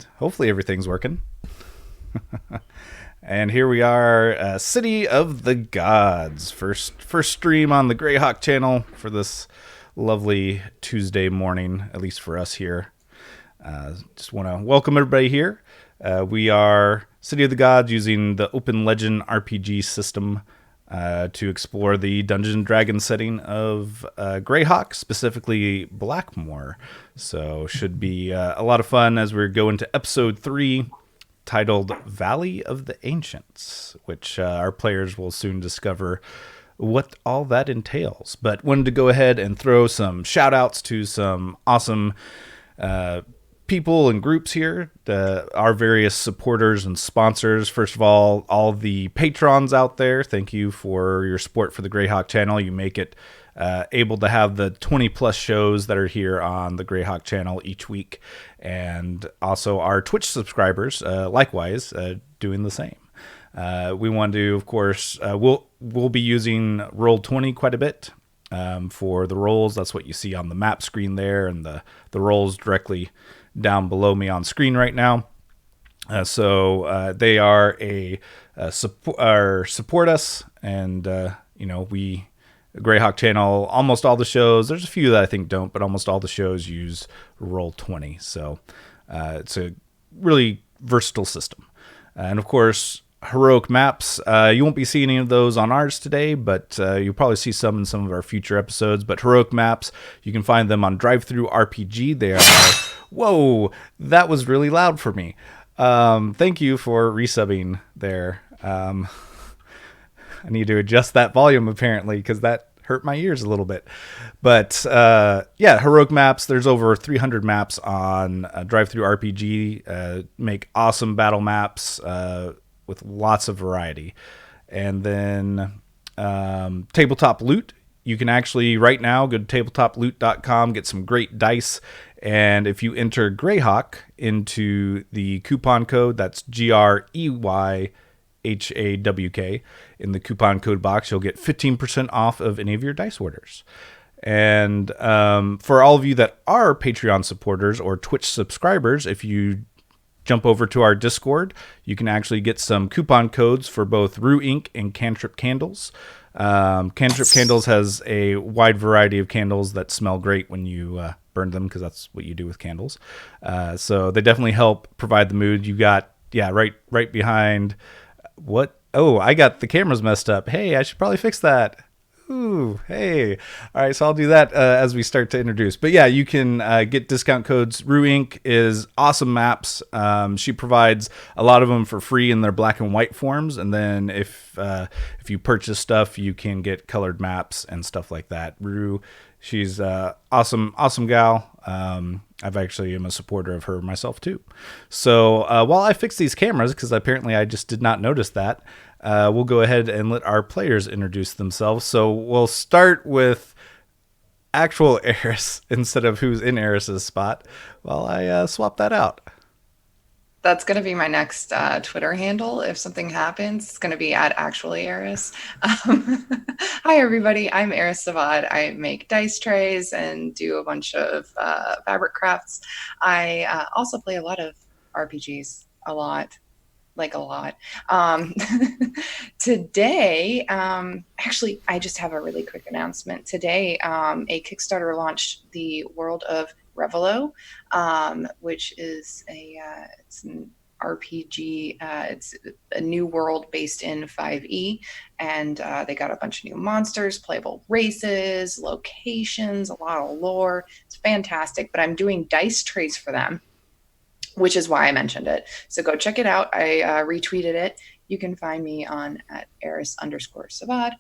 and hopefully everything's working. And here we are, City of the Gods. First stream on the Greyhawk channel for this lovely Tuesday morning, at least for us here. Just want to welcome everybody here. We are City of the Gods using the Open Legend RPG system to explore the Dungeons and Dragons setting of Greyhawk, specifically Blackmoor. So should be a lot of fun as we go into episode 3, titled Valley of the Ancients, which our players will soon discover what all that entails. But wanted to go ahead and throw some shout outs to some awesome people and groups here, our various supporters and sponsors. First of all the patrons out there, thank you for your support for the Greyhawk channel. You make it able to have the 20 plus shows that are here on the Greyhawk channel each week, and also our Twitch subscribers likewise doing the same. We want to, of course, we'll be using Roll20 quite a bit for the rolls. That's what you see on the map screen there, and the rolls directly down below me on screen right now. So they are support us, and we Greyhawk channel, almost all the shows, there's a few that I think don't, but almost all the shows use Roll20. So it's a really versatile system. And of course, heroic maps. You won't be seeing any of those on ours today, but you'll probably see some in some of our future episodes. But heroic maps, you can find them on Drive-Thru RPG. They are... Whoa, that was really loud for me. Thank you for resubbing there. I need to adjust that volume apparently because that hurt my ears a little bit. But heroic maps. There's over 300 maps on Drive-Thru RPG. Make awesome battle maps with lots of variety. And then tabletop loot. You can actually right now go to tabletoploot.com, get some great dice. And if you enter Greyhawk into the coupon code, that's GREYHAWK, in the coupon code box, you'll get 15% off of any of your dice orders. And for all of you that are Patreon supporters or Twitch subscribers, if you jump over to our Discord, you can actually get some coupon codes for both Rue Ink and Cantrip Candles. Cantrip Candles has a wide variety of candles that smell great when you burn them, because that's what you do with candles. So they definitely help provide the mood. You got, right behind... What? Oh, I got the cameras messed up. Hey, I should probably fix that. Ooh, hey. All right, so I'll do that as we start to introduce. But yeah, you can get discount codes. Rue Ink is awesome maps. She provides a lot of them for free in their black and white forms. And then if you purchase stuff, you can get colored maps and stuff like that. Rue, she's awesome gal. I've actually am a supporter of her myself too. So while I fix these cameras, because apparently I just did not notice that, we'll go ahead and let our players introduce themselves. So we'll start with actual Eris instead of who's in Eris's spot while I swap that out. That's going to be my next Twitter handle. If something happens, it's going to be at actually Eris. Hi, everybody. I'm Eris Savad. I make dice trays and do a bunch of fabric crafts. I also play a lot of RPGs, a lot. Today, actually, I just have a really quick announcement. Today, a Kickstarter launched the World of Revelo, which is it's an RPG. It's a new world based in 5e, and they got a bunch of new monsters, playable races, locations, a lot of lore. It's fantastic, but I'm doing dice trays for them, which is why I mentioned it. So go check it out. I retweeted it. You can find me on at Eris_Savad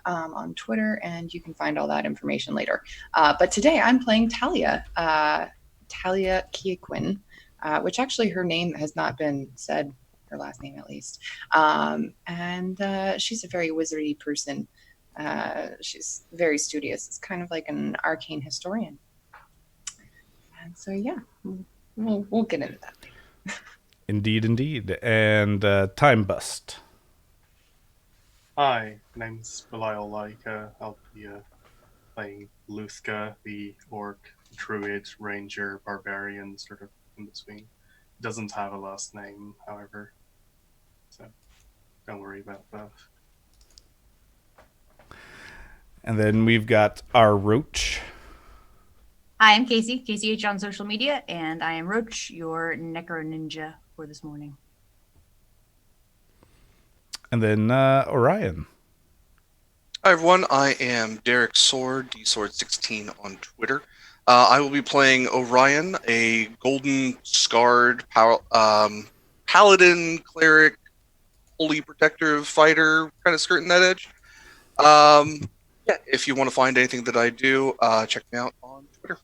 on Twitter, and you can find all that information later. But today I'm playing Talia, Talia Kiequin, which actually her name has not been said, her last name at least. And she's a very wizardy person. She's very studious. It's kind of like an arcane historian. And so, yeah. We'll get into that later. Indeed. And Time Bust. Hi, name's Belial Laika. I'll be playing Luthka, the orc, druid, ranger, barbarian, sort of in between. doesn't have a last name, however. So don't worry about that. And then we've got our Roach. Hi, I'm Casey, Casey H on social media, and I am Roach, your Necro Ninja for this morning. And then Orion. Hi everyone, I am Derek Sword, DSword16 on Twitter. I will be playing Orion, a golden scarred paladin, cleric, holy protective fighter, kind of skirting that edge. Yeah, if you want to find anything that I do, check me out on Twitter.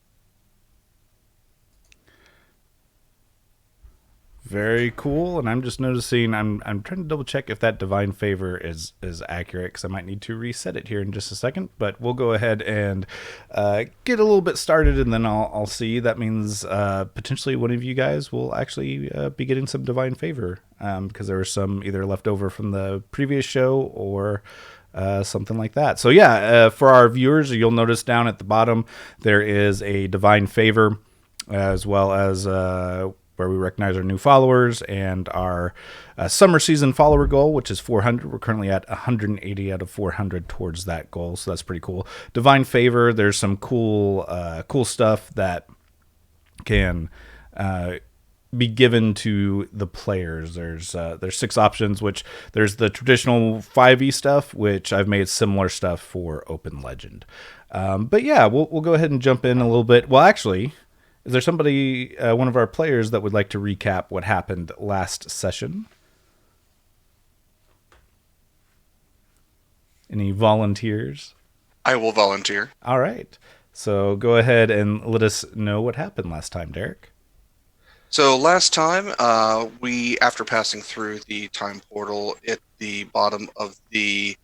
Very cool. And I'm just noticing, I'm trying to double check if that divine favor is accurate, because I might need to reset it here in just a second. But we'll go ahead and get a little bit started, and then I'll see. That means potentially one of you guys will actually be getting some divine favor, because there was some either left over from the previous show or something like that. So yeah, for our viewers, you'll notice down at the bottom there is a divine favor, as well as where we recognize our new followers and our summer season follower goal, which is 400. We're currently at 180 out of 400 towards that goal, so that's pretty cool. Divine favor, there's some cool stuff that can be given to the players. There's 6 options, which there's the traditional 5e stuff, which I've made similar stuff for Open Legend. But yeah, we'll go ahead and jump in a little bit. Well, actually, is there somebody, one of our players, that would like to recap what happened last session? Any volunteers? I will volunteer. All right. So go ahead and let us know what happened last time, Derek. So last time, we, after passing through the time portal at the bottom of the,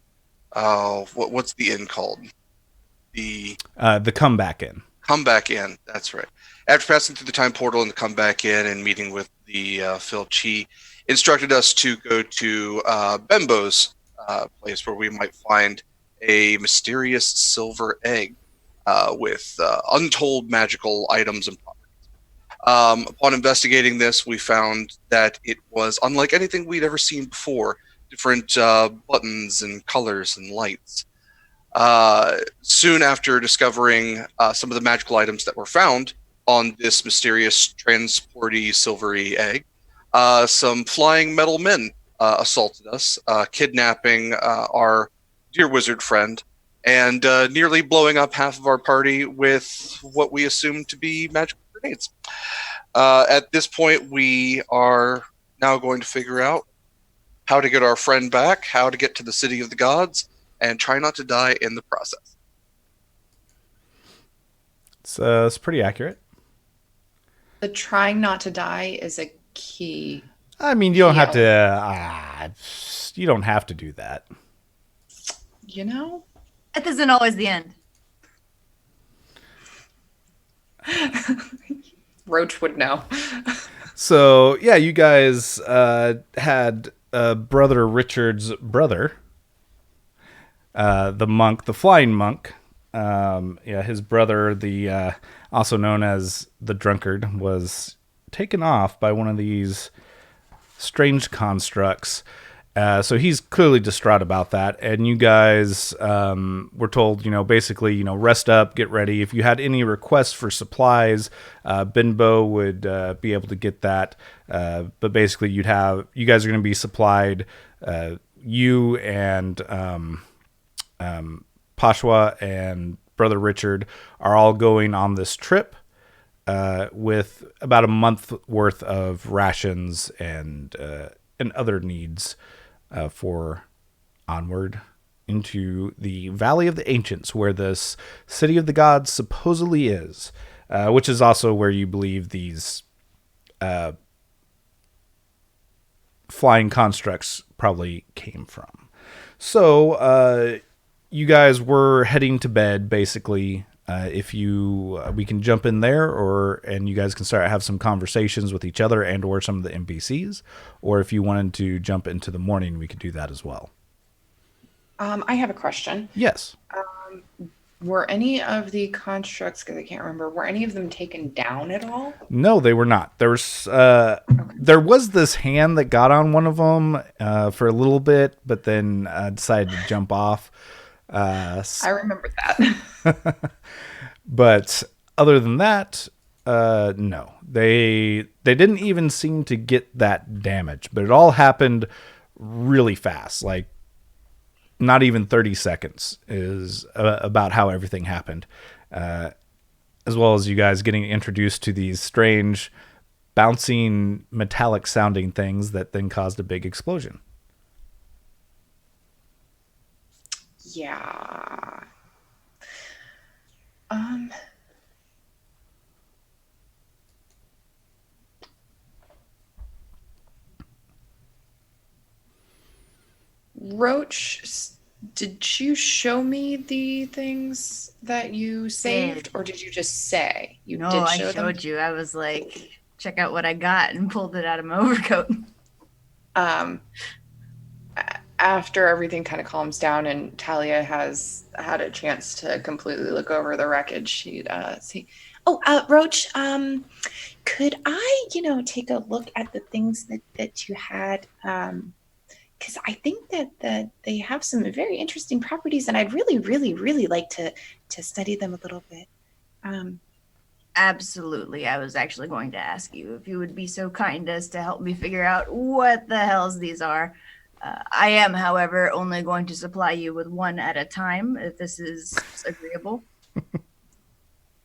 what's the inn called? The comeback in. Come back in, that's right. After passing through the time portal and the come back in and meeting with the Phil Chi, instructed us to go to Bembo's place, where we might find a mysterious silver egg with untold magical items and properties. Upon investigating this, we found that it was unlike anything we'd ever seen before. Different buttons and colors and lights. Soon after discovering some of the magical items that were found on this mysterious transporty silvery egg, some flying metal men assaulted us, kidnapping our dear wizard friend, and nearly blowing up half of our party with what we assumed to be magical grenades. At this point, we are now going to figure out how to get our friend back, how to get to the city of the gods, and try not to die in the process. It's pretty accurate. The trying not to die is a key. I mean, you don't have to. You don't have to do that. You know? That isn't always the end. Roach would know. So yeah, you guys had Brother Richard's brother, the monk, the flying monk. Yeah, his brother, the also known as the drunkard, was taken off by one of these strange constructs. So he's clearly distraught about that. And you guys were told, basically, rest up, get ready. If you had any requests for supplies, Benbow would be able to get that. But basically, you guys are going to be supplied. You and Pashwa and Brother Richard are all going on this trip with about a month worth of rations and other needs for onward into the Valley of the Ancients, where this City of the Gods supposedly is, which is also where you believe these flying constructs probably came from. So you guys were heading to bed, basically. If we can jump in there, and you guys can have some conversations with each other and or some of the NPCs, or if you wanted to jump into the morning, we could do that as well. I have a question. Yes. Were any of the constructs, because I can't remember, were any of them taken down at all? No, they were not. There was this hand that got on one of them for a little bit, but then decided to jump off. I remember that. But other than that, no. They didn't even seem to get that damage, but it all happened really fast. Like not even 30 seconds is about how everything happened. As well as you guys getting introduced to these strange bouncing metallic sounding things that then caused a big explosion. Yeah. Roach, did you show me the things that you saved, or did you just say you No, did I show them? showed you. I was like, check out what I got, and pulled it out of my overcoat. After everything kind of calms down and Talia has had a chance to completely look over the wreckage, she'd say, "Oh, Roach, could I, take a look at the things that you had? Because I think that they have some very interesting properties, and I'd really, really, really like to study them a little bit." Absolutely. I was actually going to ask you if you would be so kind as to help me figure out what the hells these are. I am, however, only going to supply you with one at a time, if this is agreeable.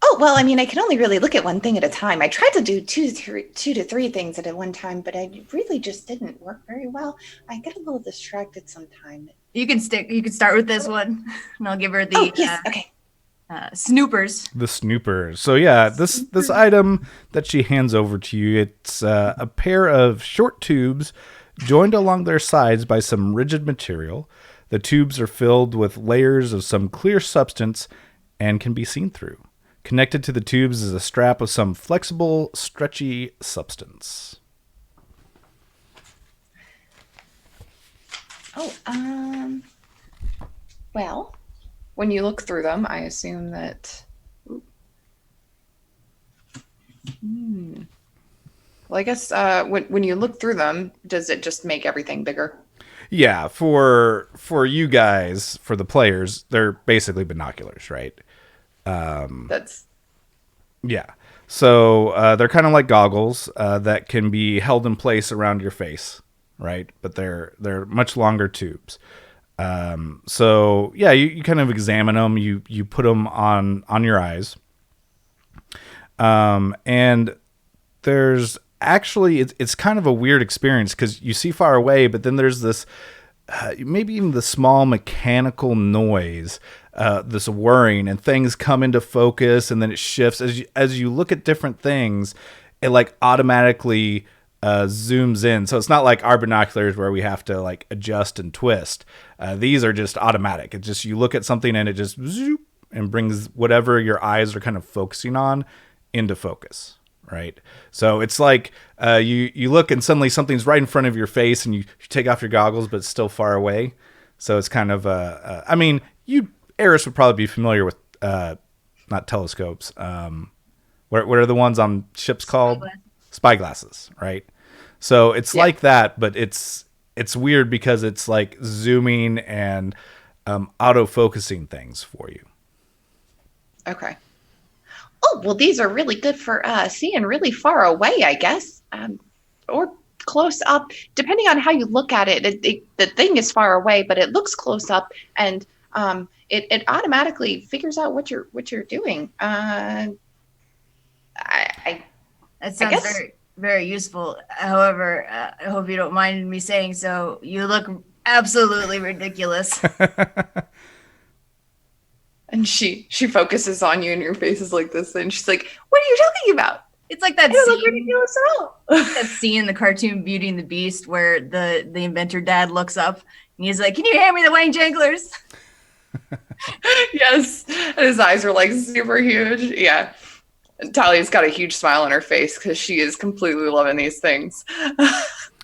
Oh, well, I mean, I can only really look at one thing at a time. I tried to do two to three things at one time, but I really just didn't work very well. I get a little distracted sometimes. You can start with this one, and I'll give her the Oh, yes, okay. snoopers. The snoopers. So yeah, this item that she hands over to you, it's a pair of short tubes joined along their sides by some rigid material. The tubes are filled with layers of some clear substance and can be seen through. Connected to the tubes is a strap of some flexible, stretchy substance. Oh, well, when you look through them, I assume that. Well, I guess when you look through them, does it just make everything bigger? Yeah, for you guys, for the players, they're basically binoculars, right? That's Yeah. So they're kind of like goggles that can be held in place around your face, right? But they're much longer tubes. So yeah, you kind of examine them. You put them on your eyes, and there's actually it's kind of a weird experience because you see far away, but then there's this maybe even the small mechanical noise, this whirring, and things come into focus, and then it shifts as you look at different things. It like automatically zooms in, so it's not like our binoculars where we have to like adjust and twist. These are just automatic. It just you look at something and it just zoop, and brings whatever your eyes are kind of focusing on into focus. Right. So it's like you look and suddenly something's right in front of your face and you take off your goggles, but it's still far away. So it's kind of I mean, Eris would probably be familiar with not telescopes. What are the ones on ships called? Spyglasses, right? So it's like that, but it's weird because it's like zooming and auto focusing things for you. okay. Oh, well, these are really good for seeing really far away, I guess, or close up, depending on how you look at it. The thing is far away, but it looks close up, and it automatically figures out what you're doing. That sounds guess. very, very useful. However, I hope you don't mind me saying so. You look absolutely ridiculous. And she focuses on you, and your face is like this, and she's like, "What are you talking about? It's like that I don't look scene, ridiculous at all." that scene in the cartoon Beauty and the Beast where the inventor dad looks up and he's like, "Can you hand me the Wayne Janglers?" Yes, and his eyes are like super huge. Yeah, and Talia's got a huge smile on her face because she is completely loving these things.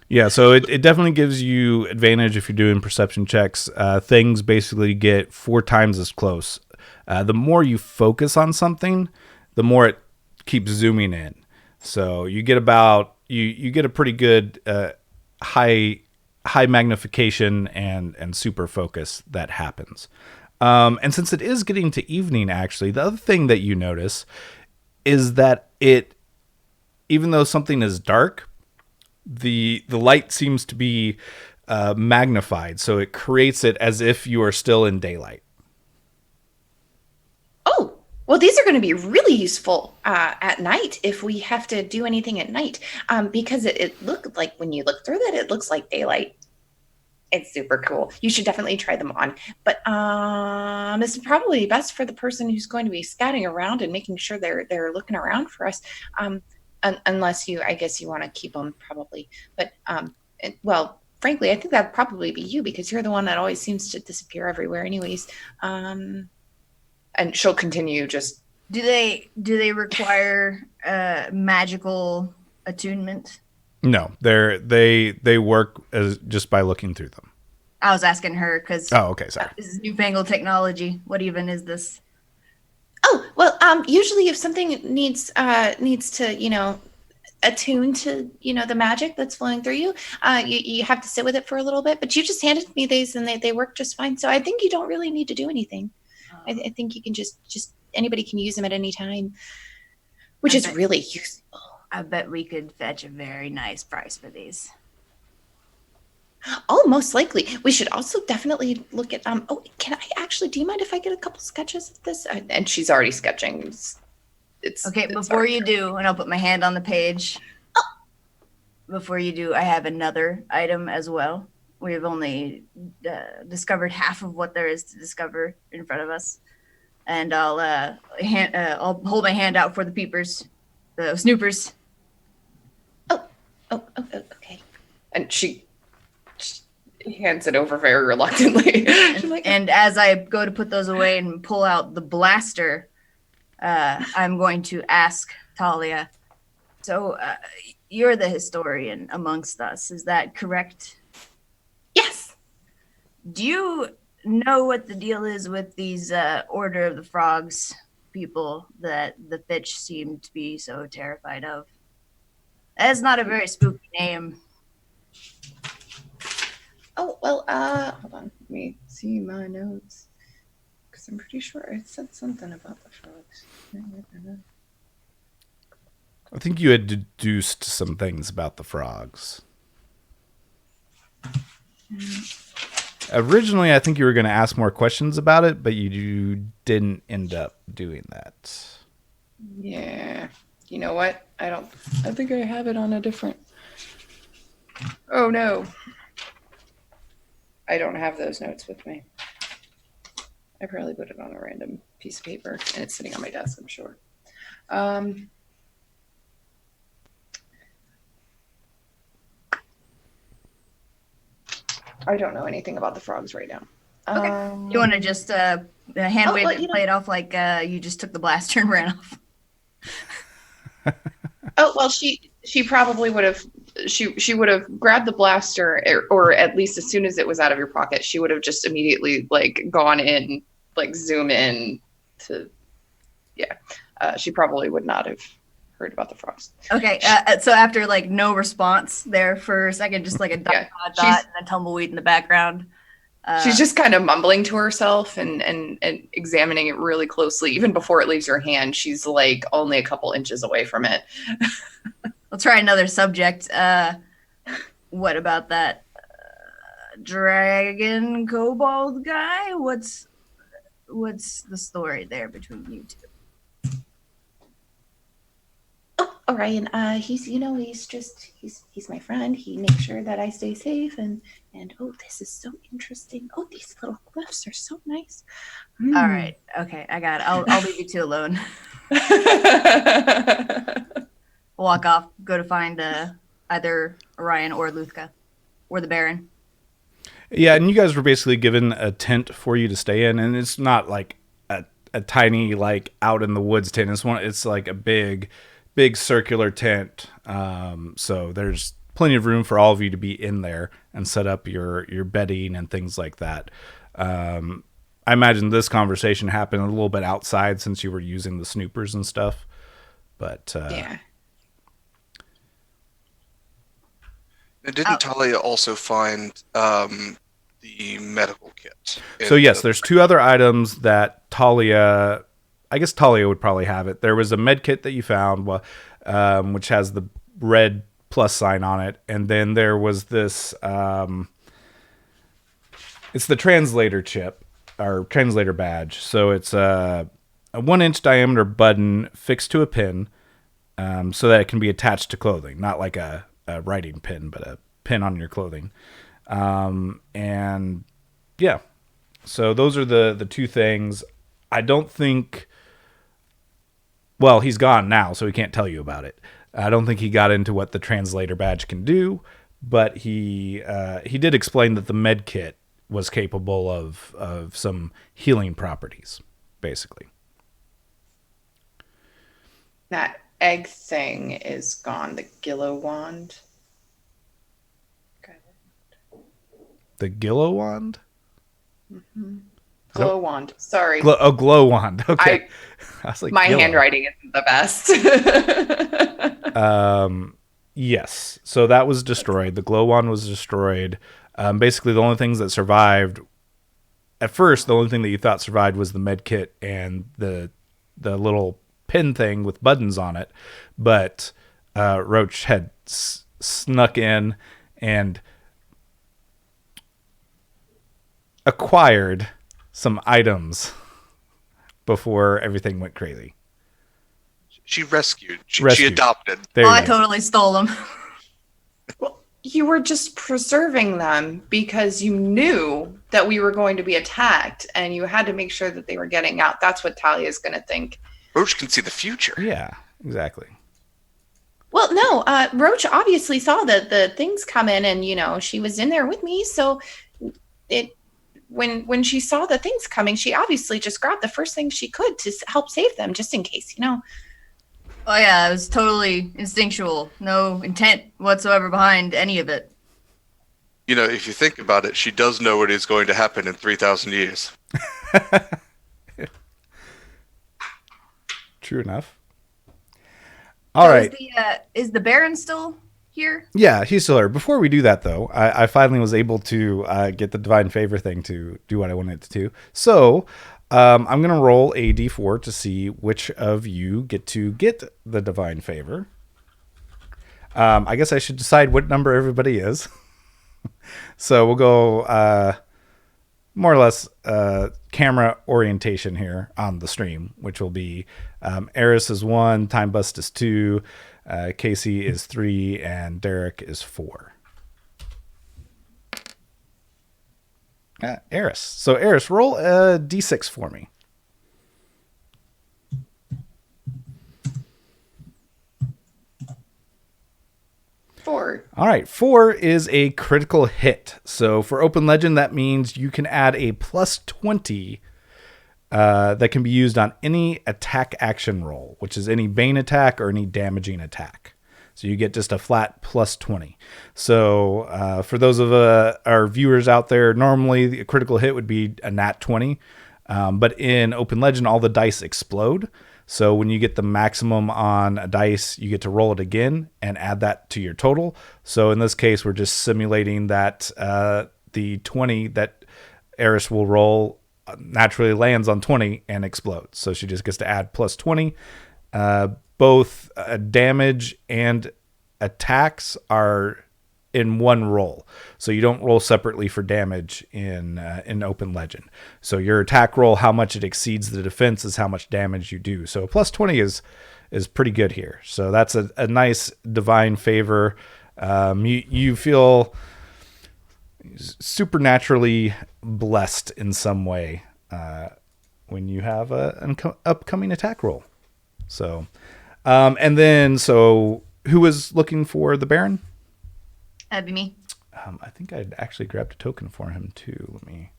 Yeah, so it definitely gives you advantage if you're doing perception checks. Things basically get 4 times as close the more you focus on something, the more it keeps zooming in. So you get you get a pretty good high magnification and super focus that happens. And since it is getting to evening, actually, the other thing that you notice is that even though something is dark, the light seems to be magnified, so it creates it as if you are still in daylight. Oh, well, these are going to be really useful at night if we have to do anything at night, because it looked like when you look through that, it looks like daylight. It's super cool. You should definitely try them on. But this is probably best for the person who's going to be scouting around and making sure they're looking around for us. Unless I guess you want to keep them probably. But well, frankly, I think that'd probably be you because you're the one that always seems to disappear everywhere, anyways. And she'll continue just. Do they require magical attunement? No, they work as just by looking through them. I was asking her because okay, sorry. This is newfangled technology. What even is this? Oh, well, usually if something needs to, attune to, the magic that's flowing through you, you have to sit with it for a little bit, but you just handed me these and they work just fine. So I think you don't really need to do anything. I think you can just anybody can use them at any time, which is really useful. I bet we could fetch a very nice price for these. Oh, most likely. We should also definitely look at can I actually, do you mind if I get a couple sketches of this? And she's already sketching. It's okay, before you do, and I'll put my hand on the page. Oh. Before you do, I have another item as well. We've only discovered half of what there is to discover in front of us. And I'll hold my hand out for the peepers, the snoopers. Oh, okay. And she hands it over very reluctantly. And as I go to put those away and pull out the blaster, I'm going to ask Talia. So you're the historian amongst us, is that correct? Yes. Do you know what the deal is with these Order of the Frogs people that the Fitch seemed to be so terrified of? That's not a very spooky name. Oh, well, hold on. Let me see my notes. Because I'm pretty sure I said something about the frogs. I think you had deduced some things about the frogs. Originally, I think you were going to ask more questions about it, but you didn't end up doing that. Yeah. You know what? I think I have it on a different. Oh, no. I don't have those notes with me. I probably put it on a random piece of paper, and it's sitting on my desk, I'm sure. I don't know anything about the frogs right now. Okay. You want to just hand wave it and play it off like you just took the blaster and ran off? Oh, well, she probably would have. She would have grabbed the blaster, or at least as soon as it was out of your pocket, she would have just immediately gone in, zoom in to. Yeah, she probably would not have heard about the frogs. Okay, so after no response there for a second, just like a dot, dot, and a tumbleweed in the background. She's just kind of mumbling to herself and examining it really closely. Even before it leaves her hand, she's only a couple inches away from it. Let's try another subject. What about that dragon kobold guy? What's the story there between you two? Oh, Orion. He's my friend. He makes sure that I stay safe and oh, this is so interesting. Oh, these little glyphs are so nice. All right. Okay, I got it. I'll leave you two alone. Walk off. Go to find either Orion or Luthka or the Baron. Yeah, and you guys were basically given a tent for you to stay in, and it's not like a tiny out in the woods tent. It's like a big circular tent. So there's plenty of room for all of you to be in there and set up your bedding and things like that. I imagine this conversation happened a little bit outside since you were using the snoopers and stuff. But Yeah. And didn't Talia also find the medical kit? So yes, there's two other items that Talia. I guess Talia would probably have it. There was a med kit that you found, which has the red plus sign on it, and then there was this. It's the translator chip or translator badge. So it's a 1-inch diameter button fixed to a pin, so that it can be attached to clothing, not like a writing pin, but a pin on your clothing. And yeah, so those are the two things. I don't think. Well, he's gone now, so he can't tell you about it. I don't think he got into what the translator badge can do, but he did explain that the med kit was capable of some healing properties, basically. That egg thing is gone. The Gillow wand. The Gillow wand? Glow wand. Sorry. Glow wand. Okay. I was like, my Gillow. handwriting isn't the best. Yes. So that was destroyed. The glow wand was destroyed. Basically, the only things that survived. At first, the only thing that you thought survived was the med kit and the little pin thing with buttons on it. But Roach had snuck in and acquired some items before everything went crazy. She rescued. She adopted. There I you go. totally stole them. Well, you were just preserving them because you knew that we were going to be attacked and you had to make sure that they were getting out. That's what Talia's going to think. Roach can see the future. Yeah, exactly. Well, no, Roach obviously saw the things come in and, you know, she was in there with me. So when she saw the things coming, she obviously just grabbed the first thing she could to help save them just in case, you know. Oh yeah, it was totally instinctual. No intent whatsoever behind any of it. You know, if you think about it, she does know what is going to happen in 3,000 years. True enough. All So right. Is the Baron still here? Yeah, he's still here. Before we do that, though, I finally was able to get the divine favor thing to do what I wanted it to do. So I'm going to roll a d4 to see which of you get to get the divine favor. I guess I should decide what number everybody is. So we'll go more or less camera orientation here on the stream, which will be Eris is 1, Time Bust is 2, Casey is 3, and Derek is 4. Eris. So Eris, roll a d6 for me. 4. All right, 4 is a critical hit. So for Open Legend, that means you can add a plus 20 that can be used on any attack action roll, which is any bane attack or any damaging attack. So you get just a flat plus 20. So for those of our viewers out there, normally a critical hit would be a nat 20. But in Open Legend, all the dice explode. So when you get the maximum on a dice, you get to roll it again and add that to your total. So in this case, we're just simulating that the 20 that Eris will roll naturally lands on 20 and explodes. So she just gets to add plus 20. Both damage and attacks are in one roll. So you don't roll separately for damage in Open Legend. So your attack roll, how much it exceeds the defense is how much damage you do. So plus 20 is pretty good here. So that's a nice divine favor. You feel supernaturally blessed in some way when you have an upcoming attack roll. So, and then, so who was looking for the Baron? That'd be me. I think I'd actually grabbed a token for him too. Let me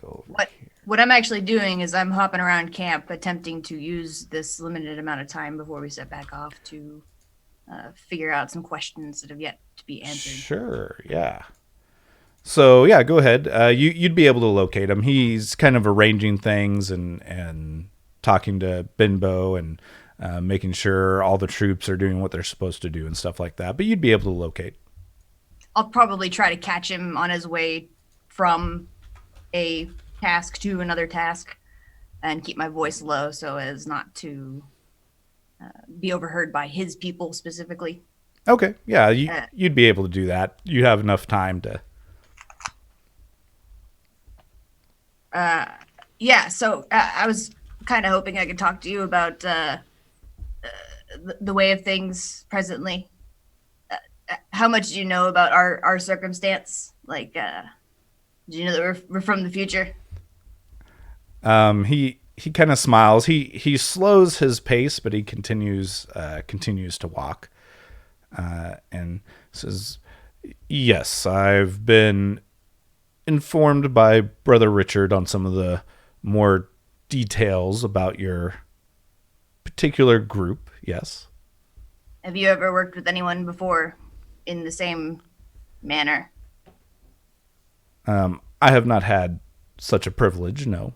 go over here. What I'm actually doing is I'm hopping around camp attempting to use this limited amount of time before we step back off to figure out some questions that have yet to be answered. Sure, yeah. So yeah, go ahead. You'd be able to locate him. He's kind of arranging things and talking to Benbow and making sure all the troops are doing what they're supposed to do and stuff like that. But you'd be able to locate. I'll probably try to catch him on his way from a task to another task and keep my voice low so as not to be overheard by his people specifically. Okay, yeah, Uh, you'd be able to do that. You have enough time to. Yeah, so I was kind of hoping I could talk to you about the way of things presently. How much do you know about our circumstance? Like, do you know that we're from the future? He kind of smiles. He slows his pace, but he continues to walk, and says, "Yes, I've been informed by Brother Richard on some of the more details about your particular group. Yes." Have you ever worked with anyone before in the same manner? I have not had such a privilege. No.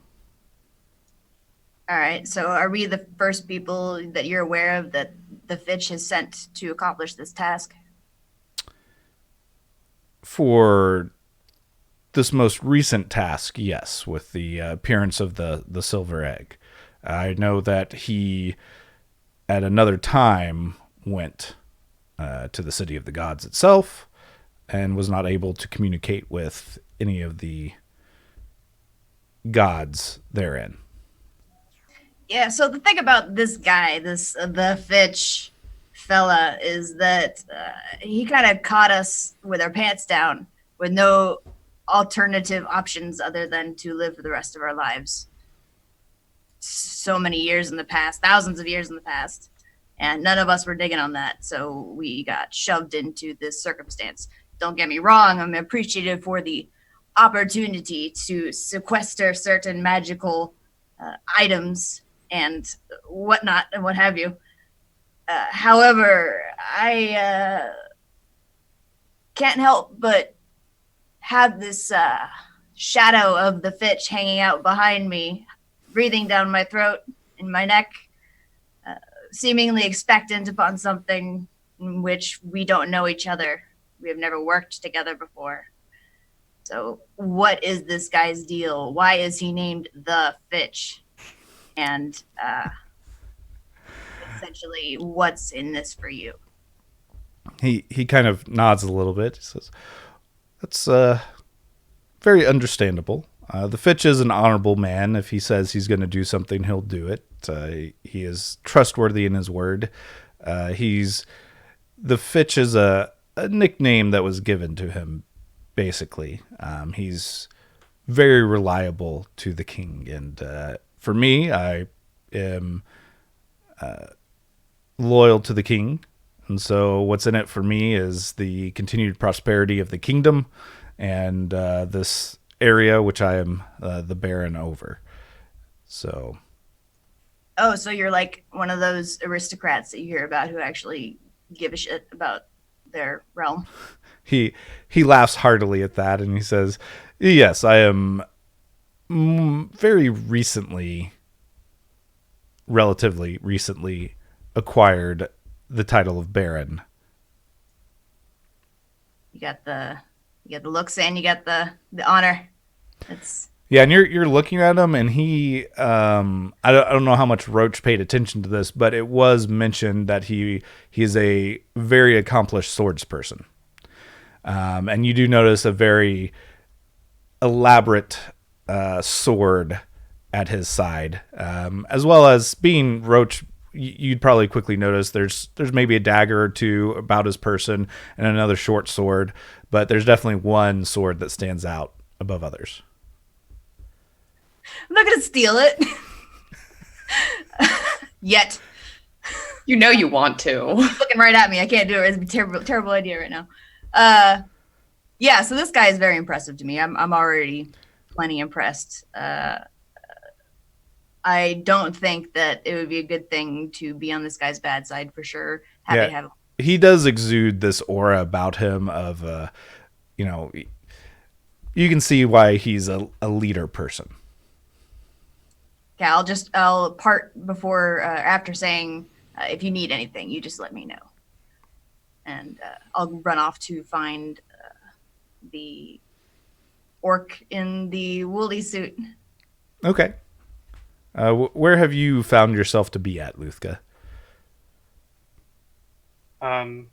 All right, so are we the first people that you're aware of that the Fitch has sent to accomplish this task? For this most recent task, yes, with the appearance of the silver egg. I know that he, at another time, went to the city of the gods itself and was not able to communicate with any of the gods therein. Yeah, so the thing about this guy, this the Fitch fella, is that he kind of caught us with our pants down, with no alternative options other than to live for the rest of our lives. So many years in the past, thousands of years in the past, and none of us were digging on that, so we got shoved into this circumstance. Don't get me wrong, I'm appreciative for the opportunity to sequester certain magical items and whatnot and what have you. However, I can't help but have this shadow of the Fitch hanging out behind me, breathing down my throat and my neck, seemingly expectant upon something in which we don't know each other. We have never worked together before. So what is this guy's deal? Why is he named the Fitch? And essentially, what's in this for you? He kind of nods a little bit. He says, "That's very understandable. The Fitch is an honorable man. If he says he's going to do something, he'll do it. He is trustworthy in his word. The Fitch is a nickname that was given to him, basically. He's very reliable to the king. And for me, I am loyal to the king. And so what's in it for me is the continued prosperity of the kingdom and this area, which I am the Baron over. So." Oh, so you're like one of those aristocrats that you hear about who actually give a shit about their realm. He laughs heartily at that, and he says, "Yes, I am very recently, relatively recently, acquired the title of Baron." You got the looks and you got the honor. It's Yeah, and you're looking at him, and he I don't know how much Roach paid attention to this, but it was mentioned that he is a very accomplished swordsperson, and you do notice a very elaborate sword at his side, as well as being Roach. You'd probably quickly notice there's maybe a dagger or two about his person and another short sword, but there's definitely one sword that stands out above others. I'm not gonna steal it. Yet. You know you want to. He's looking right at me. I can't do it. It's a terrible idea right now. Yeah, so this guy is very impressive to me. I'm already plenty impressed. I don't think that it would be a good thing to be on this guy's bad side for sure. Happy to have him. He does exude this aura about him of, you can see why he's a leader person. Okay, I'll part before after saying if you need anything, you just let me know, and I'll run off to find the orc in the woolly suit. Okay. Where have you found yourself to be at, Luthka? Um,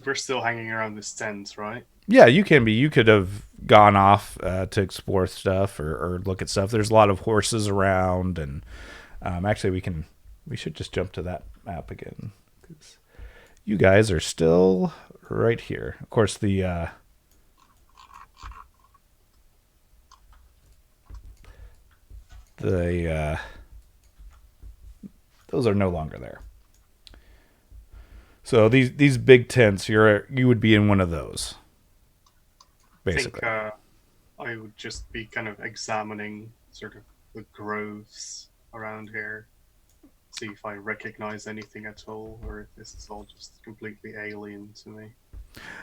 we're still hanging around this tent, right? Yeah, you can be. You could have gone off to explore stuff or look at stuff. There's a lot of horses around, and actually, we should just jump to that map again, 'cause you guys are still right here. Of course, the those are no longer there. So these big tents, you would be in one of those, basically. I think I would just be kind of examining sort of the groves around here, see if I recognize anything at all, or if this is all just completely alien to me.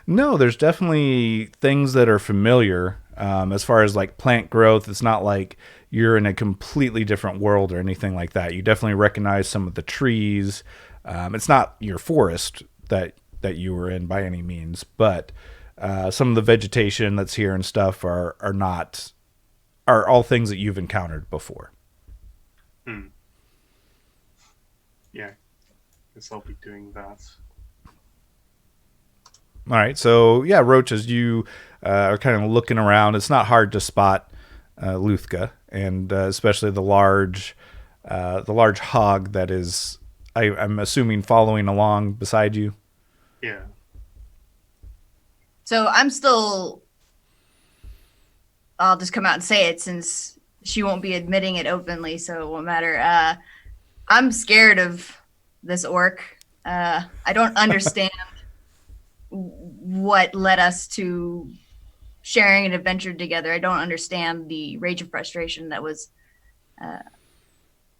No, there's definitely things that are familiar as far as like plant growth. It's not like you're in a completely different world or anything like that. You definitely recognize some of the trees. It's not your forest that you were in by any means, but some of the vegetation that's here and stuff are all things that you've encountered before. Yeah, guess I'll be doing that. All right, so yeah, Roach, as you are kind of looking around, it's not hard to spot Luthka, and especially the large hog that is, I'm assuming, following along beside you. Yeah. So I'm still. I'll just come out and say it since she won't be admitting it openly, so it won't matter. I'm scared of this orc. I don't understand what led us to sharing an adventure together. I don't understand the rage of frustration that was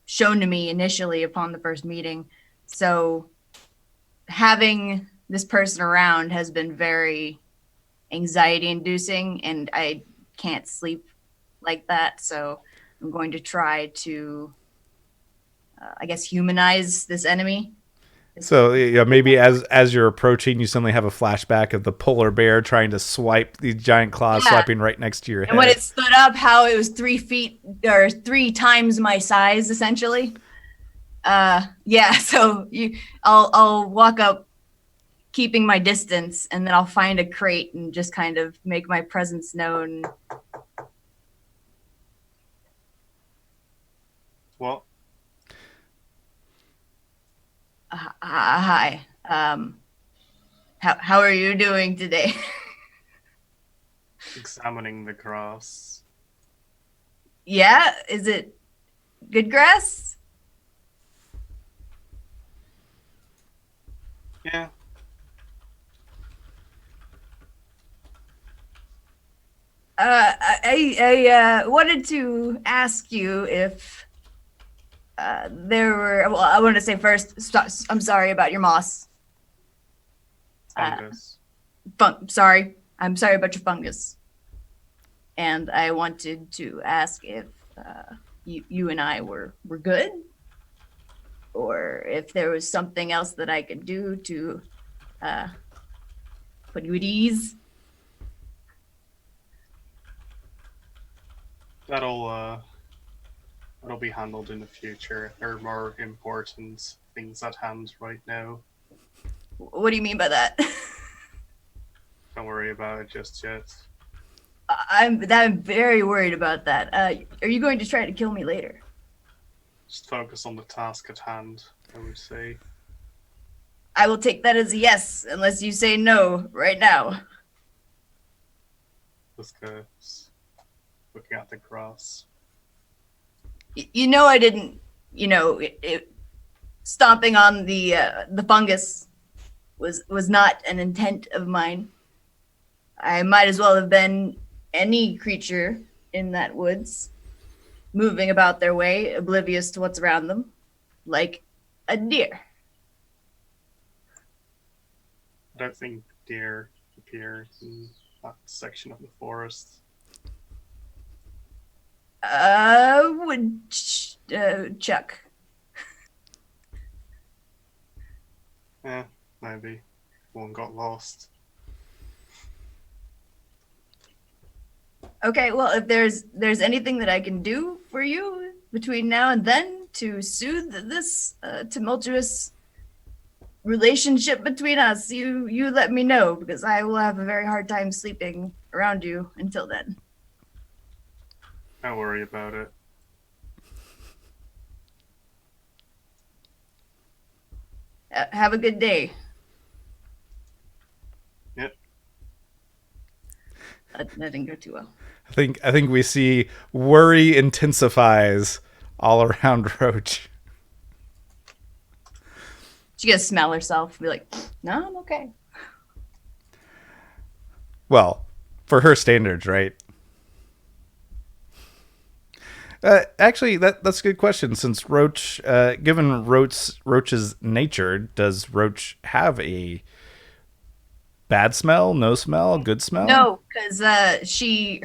shown to me initially upon the first meeting. So having this person around has been very anxiety inducing, and I can't sleep like that. So I'm going to try to, I guess, humanize this enemy. So yeah, maybe as you're approaching, you suddenly have a flashback of the polar bear trying to swipe these giant claws, swiping right next to your head. And when it stood up, how it was 3 feet or 3 times my size, essentially. Yeah. So I'll walk up, keeping my distance, and then I'll find a crate and just kind of make my presence known. What? Hi. How are you doing today? Examining the grass. Yeah, is it good grass? Yeah. I wanted to ask you if there were. Well, I want to say first, I'm sorry about your moss. Fungus. Sorry, I'm sorry about your fungus. And I wanted to ask if you and I were good, or if there was something else that I could do to put you at ease. That'll be handled in the future. There are more important things at hand right now. What do you mean by that? Don't worry about it just yet. I'm very worried about that. Are you going to try to kill me later? Just focus on the task at hand, I would say. I will take that as a yes, unless you say no right now. Just looking at the grass. You know, I didn't. Stomping on the fungus was not an intent of mine. I might as well have been any creature in that woods, moving about their way, oblivious to what's around them, like a deer. I don't think deer appear in that section of the forest? Chuck. Yeah, maybe. One got lost. Okay, well, if there's anything that I can do for you between now and then to soothe this tumultuous relationship between us, you let me know, because I will have a very hard time sleeping around you until then. Don't worry about it. Have a good day. Yep. That didn't go too well. I think we see worry intensifies all around Roach. She gonna smell herself, be like, "No, I'm okay." Well, for her standards, right? Actually, that's a good question. Since Roach, given Roach's nature, does Roach have a bad smell, no smell, good smell? No, because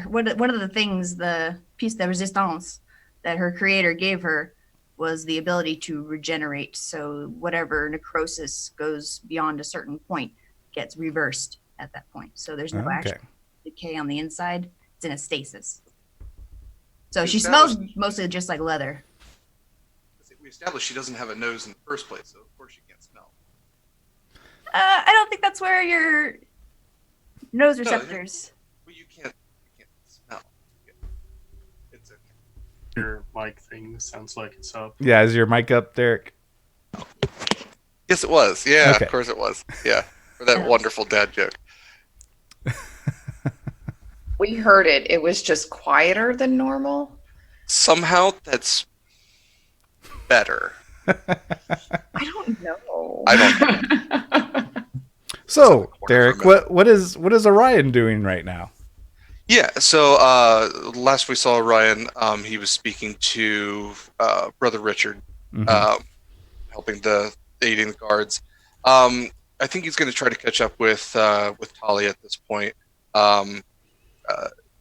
one of the things, the piece de resistance that her creator gave her was the ability to regenerate. So whatever necrosis goes beyond a certain point gets reversed at that point. So there's no Okay. actual decay on the inside. It's in a stasis. So We she smells established- mostly just like leather. We established she doesn't have a nose in the first place, so of course she can't smell. I don't think that's where your nose No, receptors. Well, you can't smell. It's okay. Your mic thing sounds like it's up. Yeah, is your mic up, Derek? Yes, it was. Yeah, Okay. of course it was. Yeah, for that wonderful dad joke. We heard it. It was just quieter than normal. Somehow that's better. I don't know. I don't So, corner Derek, for a what is Orion doing right now? Yeah, so last we saw Ryan, he was speaking to Brother Richard, Mhm. helping aiding the guards. I think he's going to try to catch up with Talia at this point.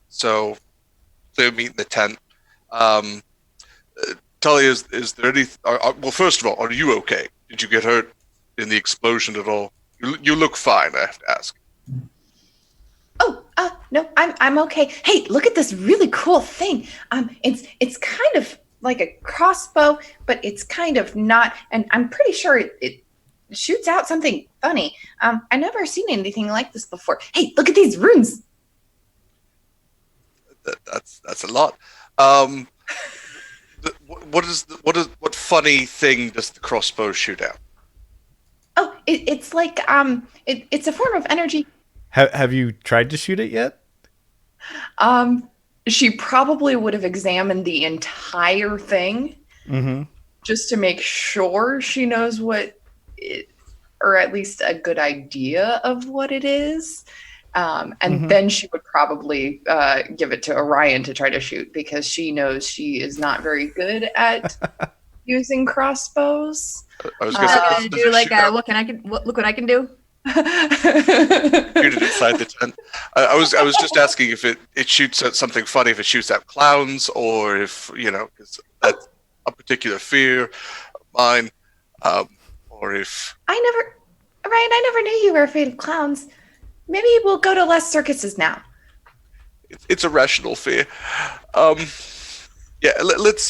So they'll meet in the tent. Talia, is there any? Well, first of all, are you okay? Did you get hurt in the explosion at all? You look fine. I have to ask. Oh, no, I'm okay. Hey, look at this really cool thing. It's kind of like a crossbow, but it's kind of not. And I'm pretty sure it shoots out something funny. I never seen anything like this before. Hey, look at these runes. That's a lot. What funny thing does the crossbow shoot out? Oh, it's like it's a form of energy. Have you tried to shoot it yet? She probably would have examined the entire thing Mm-hmm. just to make sure she knows what it, or at least a good idea of what it is. And then she would probably give it to Orion to try to shoot, because she knows she is not very good at using crossbows. I was going to say, does Do it like shoot out- look what I can do. shoot it inside the tent. I was just asking if it shoots at something funny, if it shoots at clowns, or if because that's a particular fear of mine, or if Ryan, I never knew you were afraid of clowns. Maybe we'll go to less circuses now. it's a rational fear. Yeah, let's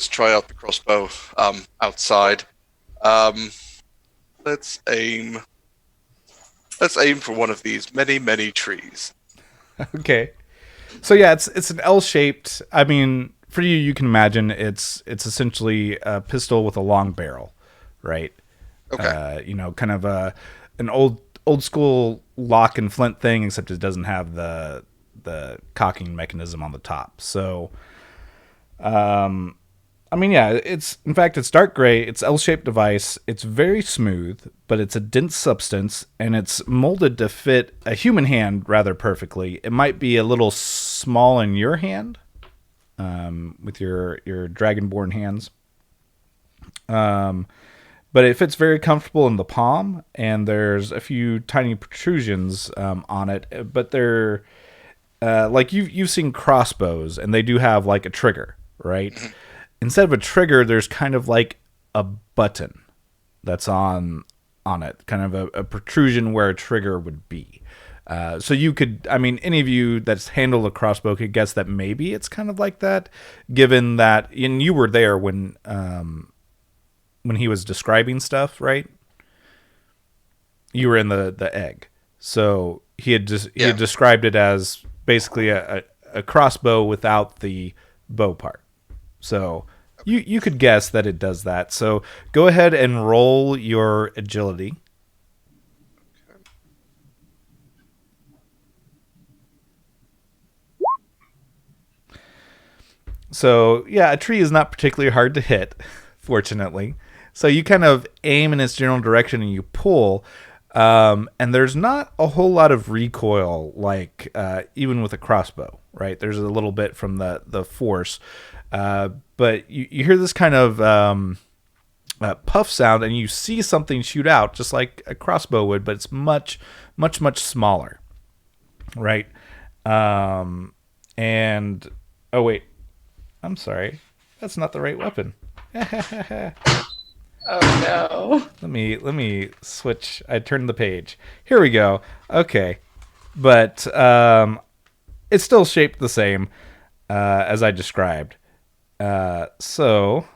try out the crossbow outside. Let's aim for one of these many trees. Okay. So yeah, it's an L-shaped. I mean, for you can imagine it's essentially a pistol with a long barrel, right? Okay. Kind of an old school lock and flint thing, except it doesn't have the cocking mechanism on the top. So, I mean, yeah, it's dark gray. It's L-shaped device. It's very smooth, but it's a dense substance, and it's molded to fit a human hand rather perfectly. It might be a little small in your hand, with your dragonborn hands. But but it fits very comfortable in the palm, and there's a few tiny protrusions on it, but they're like you've seen crossbows, and they do have like a trigger, right? Instead of a trigger, there's kind of like a button that's on it, kind of a protrusion where a trigger would be. So you could, I mean, any of you that's handled a crossbow could guess that maybe it's kind of like that, given that, and you were there when he was describing stuff, right? You were in the egg, so he had described it as basically a crossbow without the bow part. So you could guess that it does that. So go ahead and roll your agility. So, yeah, a tree is not particularly hard to hit, fortunately. So you kind of aim in its general direction and you pull, and there's not a whole lot of recoil, like even with a crossbow, right? There's a little bit from the force. But you hear this kind of puff sound, and you see something shoot out, just like a crossbow would, but it's much, much, much smaller, right? And, oh, wait. I'm sorry. That's not the right weapon. Oh no. Let me switch. I turned the page. Here we go. Okay. But it's still shaped the same as I described. So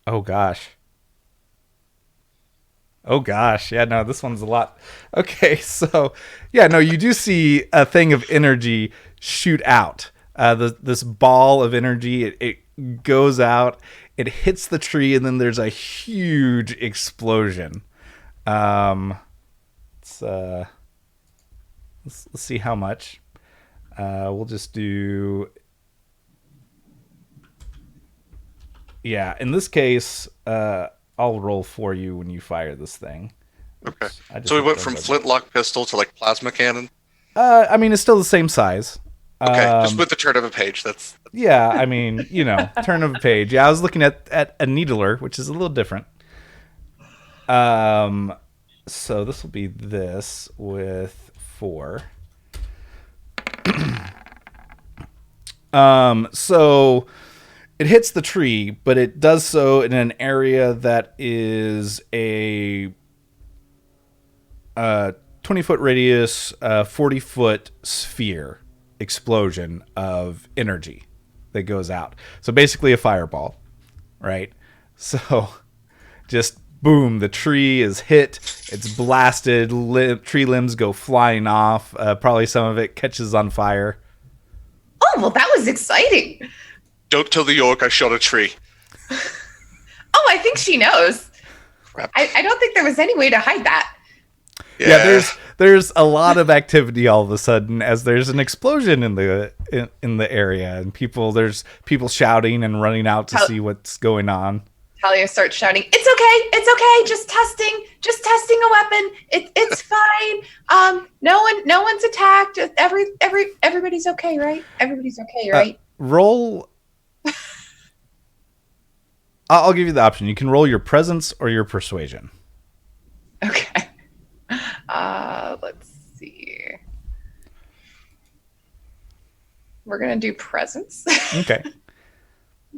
oh gosh. Oh gosh. Yeah, no, this one's a lot. Okay, so yeah, no, you do see a thing of energy shoot out. This ball of energy, it goes out, it hits the tree, and then there's a huge explosion. Let's see how much. We'll just do. Yeah, in this case, I'll roll for you when you fire this thing. Okay. So we went from flintlock pistol to like plasma cannon. I mean, it's still the same size. Okay, just with the turn of a page. That's yeah. I mean, turn of a page. Yeah, I was looking at a needler, which is a little different. So this will be this with 4. So it hits the tree, but it does so in an area that is a 20-foot radius, 40-foot sphere explosion of energy that goes out. So basically a fireball, right? So just boom, the tree is hit, it's blasted, tree limbs go flying off, probably some of it catches on fire. Oh, well, that was exciting. Don't tell the York I shot a tree. Oh, I think she knows. Crap. I don't think there was any way to hide that. Yeah, there's a lot of activity all of a sudden as there's an explosion in the area, and there's people shouting and running out to see what's going on. Talia starts shouting, "It's okay, just testing a weapon. It's fine. No one's attacked. Everybody's okay, right? Everybody's okay, right?" Roll. I'll give you the option. You can roll your presence or your persuasion. Okay. Let's see. We're gonna do presence. Okay.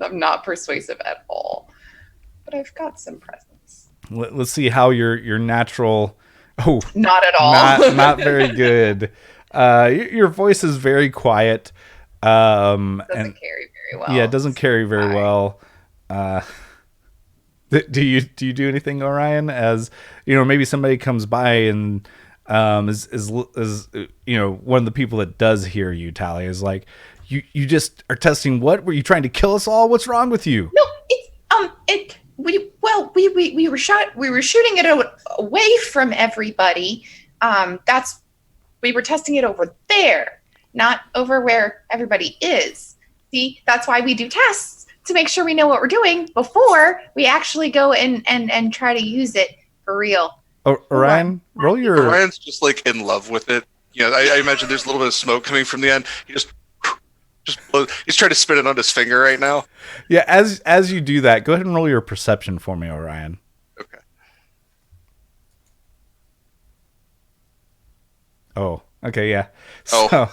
I'm not persuasive at all, but I've got some presence. Let's see how your natural. Oh, not at all. Not very good. Your voice is very quiet. Doesn't carry very well. Yeah, it doesn't carry very well. Do you do anything, Orion? As maybe somebody comes by and is one of the people that does hear you, Tally, is like, you just are testing. What were you trying to kill us all? What's wrong with you? No, we were shooting it away from everybody. We were testing it over there, not over where everybody is. See, that's why we do tests, to make sure we know what we're doing before we actually go and try to use it for real. Orion, roll your. Orion's just like in love with it. I imagine there's a little bit of smoke coming from the end. He just blows. He's trying to spit it on his finger right now. Yeah, as you do that, go ahead and roll your perception for me, Orion. Okay. Oh, okay, yeah. Oh. So,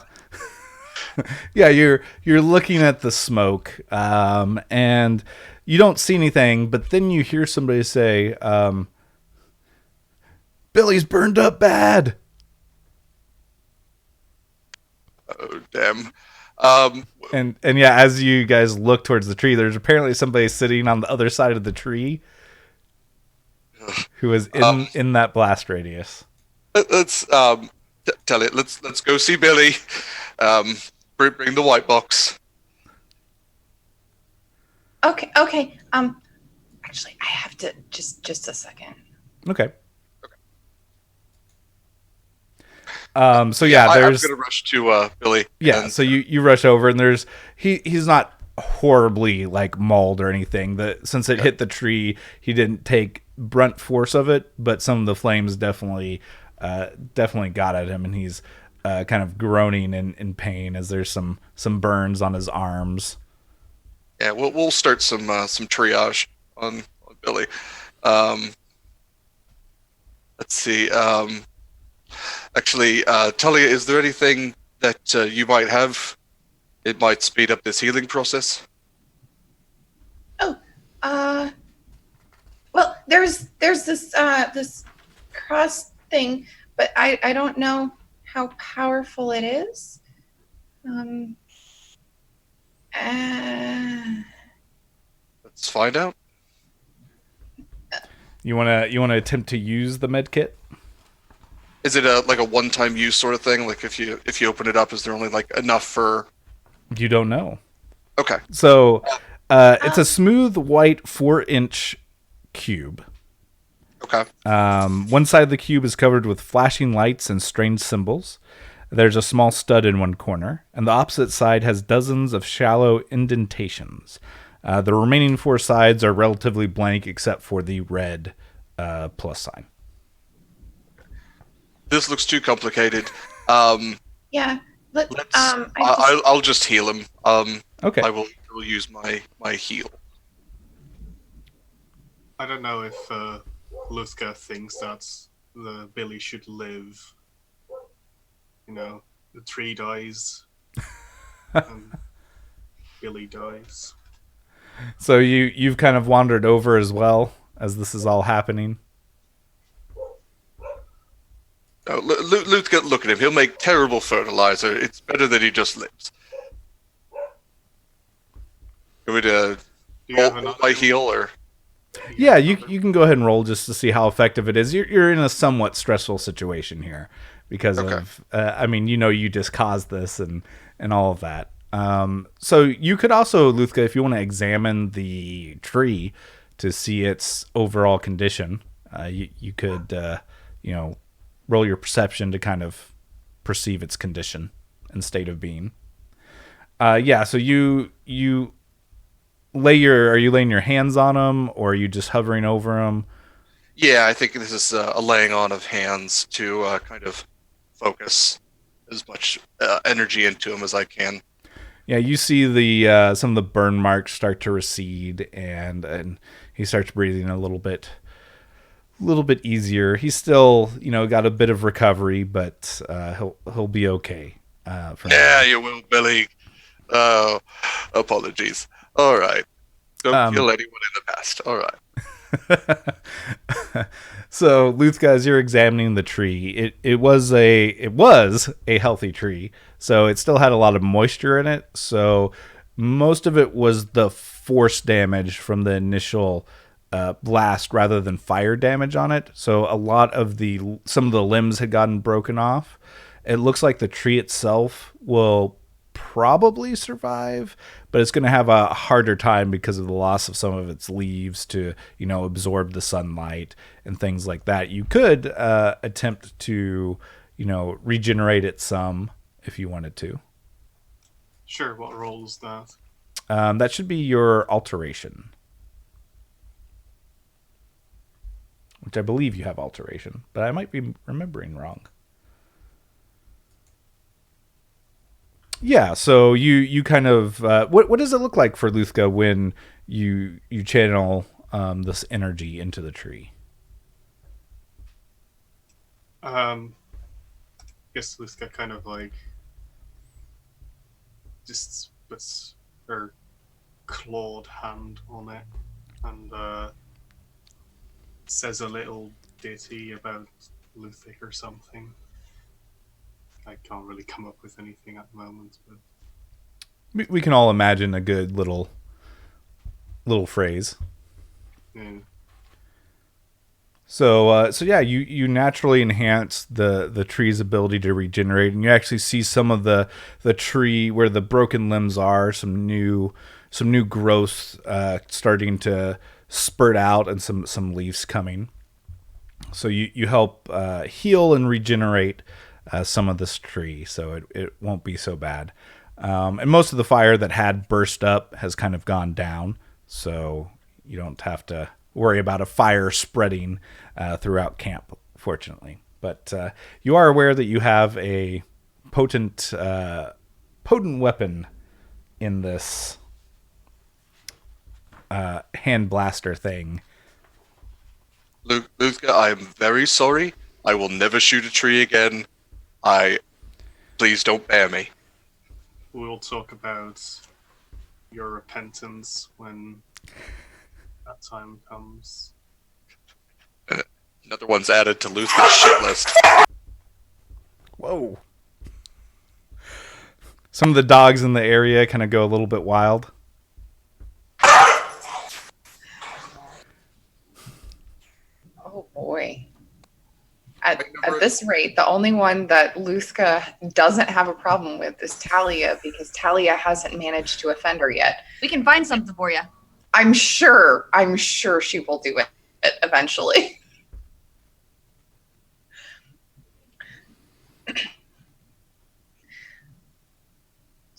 yeah, you're looking at the smoke, and you don't see anything, but then you hear somebody say, "Billy's burned up bad." Oh, damn. Um, And yeah, as you guys look towards the tree, there's apparently somebody sitting on the other side of the tree who is in that blast radius. let's tell it. Let's go see Billy. Bring the white box. Okay. Actually, I have to just a second. Okay. So yeah, I'm there's gonna rush to Billy. yeah. And, So you rush over, and there's he's not horribly like mauled or anything. Since it hit the tree, he didn't take brunt force of it, but some of the flames definitely got at him, and he's kind of groaning in pain as there's some burns on his arms. yeah, we'll start some triage on Billy. Um, let's see. Actually, Talia, is there anything that you might have? It might speed up this healing process. Oh, well, there's this cross thing, but I don't know how powerful it is. Uh, Let's find out. You wanna attempt to use the med kit? Is it like a one-time use sort of thing? Like if you open it up, is there only like enough for? You don't know. Okay. So it's a smooth white 4-inch cube. Okay. One side of the cube is covered with flashing lights and strange symbols. There's a small stud in one corner, and the opposite side has dozens of shallow indentations. The remaining 4 sides are relatively blank except for the red plus sign. This looks too complicated. yeah. I'll just heal him. Okay. I will use my heal. I don't know if Luska thinks that the Billy should live. You know, the tree dies, and Billy dies. So you've kind of wandered over as well as this is all happening. No, look at him. He'll make terrible fertilizer. It's better that he just lives. You want me to Do you have roll another? my heal or? Yeah, you can go ahead and roll just to see how effective it is. You're in a somewhat stressful situation here because of I mean, you just caused this and all of that. So you could also, Luthka, if you want to examine the tree to see its overall condition, you could roll your perception to kind of perceive its condition and state of being. Yeah, so you are you laying your hands on them, or are you just hovering over them? Yeah, I think this is a laying on of hands to kind of focus as much energy into him as I can. Yeah, you see the some of the burn marks start to recede, and he starts breathing a little bit easier. He's still got a bit of recovery, but he'll be okay. Yeah, you will, Billy. Oh, apologies. All right. Don't kill anyone in the past. All right. So, Luthka, as you're examining the tree, it was a healthy tree, so it still had a lot of moisture in it. So most of it was the force damage from the initial blast rather than fire damage on it. So some of the limbs had gotten broken off. It looks like the tree itself will probably survive, but it's going to have a harder time because of the loss of some of its leaves to absorb the sunlight and things like that. You could attempt to regenerate it some if you wanted to. Sure, what role is that? That should be your alteration, which I believe you have alteration, but I might be remembering wrong. Yeah, so you kind of what does it look like for Luthka when you channel this energy into the tree? guess Liska kind of like just puts her clawed hand on it and says a little ditty about Luthic or something. I can't really come up with anything at the moment, but We can all imagine a good little phrase. yeah. So yeah, you naturally enhance the tree's ability to regenerate, and you actually see some of the tree where the broken limbs are, some new growth starting to spurt out, and some leaves coming. So you help heal and regenerate some of this tree, so it won't be so bad. And most of the fire that had burst up has kind of gone down, so you don't have to worry about a fire spreading throughout camp, fortunately. But you are aware that you have a potent weapon in this hand blaster thing. Luthka, I am very sorry. I will never shoot a tree again. Please don't bear me. We'll talk about your repentance when that time comes. Another one's added to Luthka's shit list. Whoa. Some of the dogs in the area kind of go a little bit wild. Oh boy. At this rate, the only one that Luthka doesn't have a problem with is Talia, because Talia hasn't managed to offend her yet. We can find something for you. I'm sure she will do it eventually.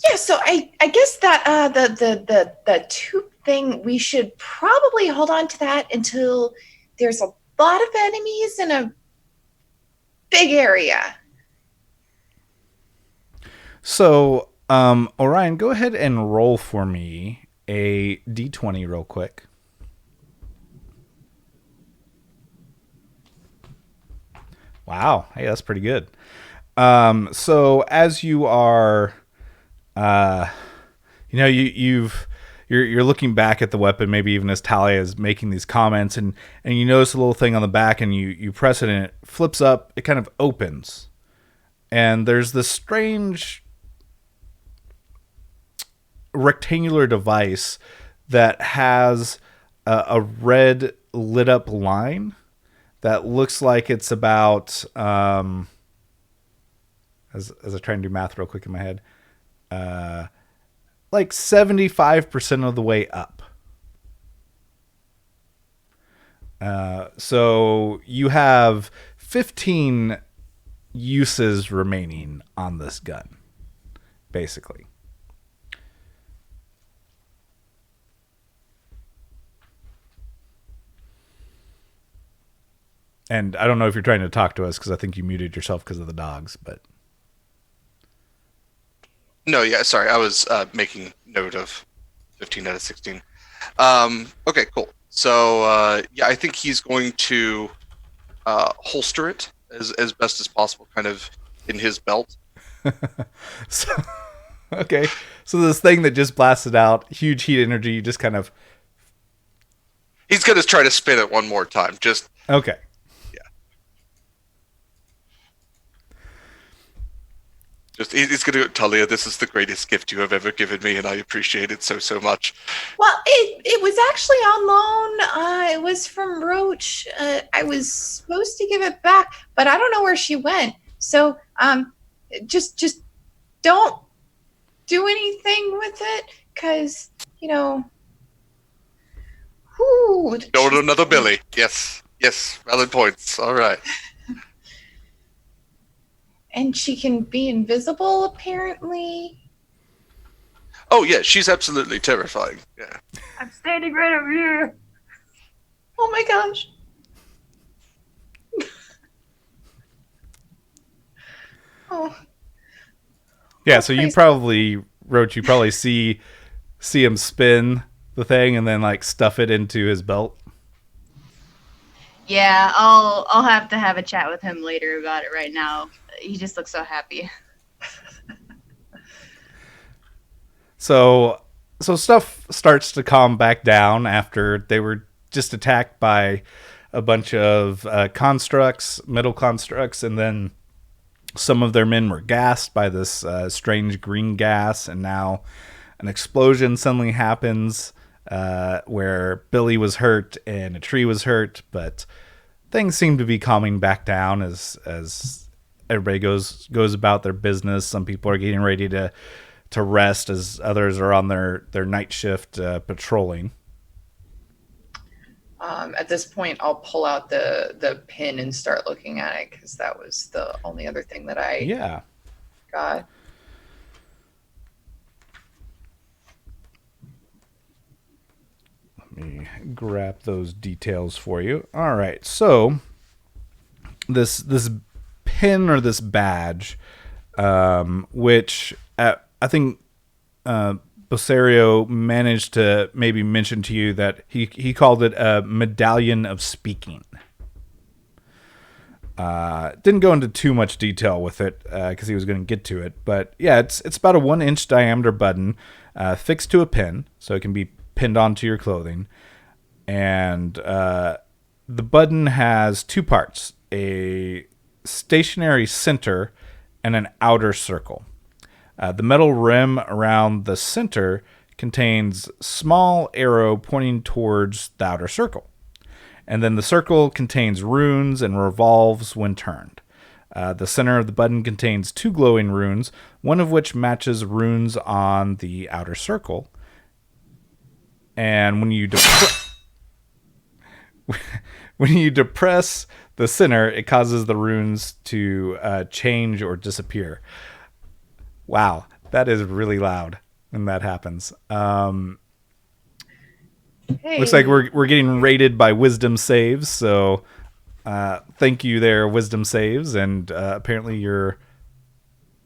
Yeah, so I guess that the tube thing, we should probably hold on to that until there's a lot of enemies in a big area. So, Orion, go ahead and roll for me a d20 real quick. Wow, hey, that's pretty good. So as you are, you're looking back at the weapon, maybe even as Talia is making these comments, and you notice a little thing on the back, and you press it, and it flips up. It kind of opens, and there's this strange rectangular device that has a red lit up line that looks like it's about as I try and do math real quick in my head, like 75% of the way up. So you have 15 uses remaining on this gun, basically. And I don't know if you're trying to talk to us, because I think you muted yourself because of the dogs, but... No, yeah, sorry. I was making note of 15 out of 16. Okay, cool. So, yeah, I think he's going to holster it as best as possible, kind of in his belt. So, okay. So this thing that just blasted out, huge heat energy, you just kind of... He's going to try to spin it one more time. Just... Okay. He's going to go, Talia, this is the greatest gift you have ever given me, and I appreciate it so much. Well, it was actually on loan. It was from Roach. I was supposed to give it back, but I don't know where she went. So, just don't do anything with it, because, whoo. Go to another Billy. Yes, valid points. All right. And she can be invisible, apparently. Oh, yeah, she's absolutely terrifying. Yeah. I'm standing right over here. Oh my gosh. Oh. Yeah, so you probably, Roach, you probably see him spin the thing and then, like, stuff it into his belt. Yeah, I'll have to have a chat with him later about it. Right now, he just looks so happy. So stuff starts to calm back down after they were just attacked by a bunch of constructs, middle constructs, and then some of their men were gassed by this strange green gas, and now an explosion suddenly happens where Billy was hurt and a tree was hurt, but things seem to be calming back down as everybody goes about their business. Some people are getting ready to rest as others are on their night shift patrolling. At this point, I'll pull out the pin and start looking at it because that was the only other thing that I Yeah. got. Let me grab those details for you. All right. So this pin or this badge, which I think Bosario managed to maybe mention to you that he called it a medallion of speaking. Didn't go into too much detail with it because he was going to get to it, but yeah, it's about a 1-inch diameter button fixed to a pin, so it can be pinned onto your clothing, and the button has two parts: a stationary center and an outer circle. The metal rim around the center contains small arrow pointing towards the outer circle. And then the circle contains runes and revolves when turned. The center of the button contains two glowing runes, one of which matches runes on the outer circle. And when you when you depress the center, it causes the runes to change or disappear. Wow, that is really loud when that happens. Hey, Looks like we're getting rated by wisdom saves, so thank you there, wisdom saves, and apparently your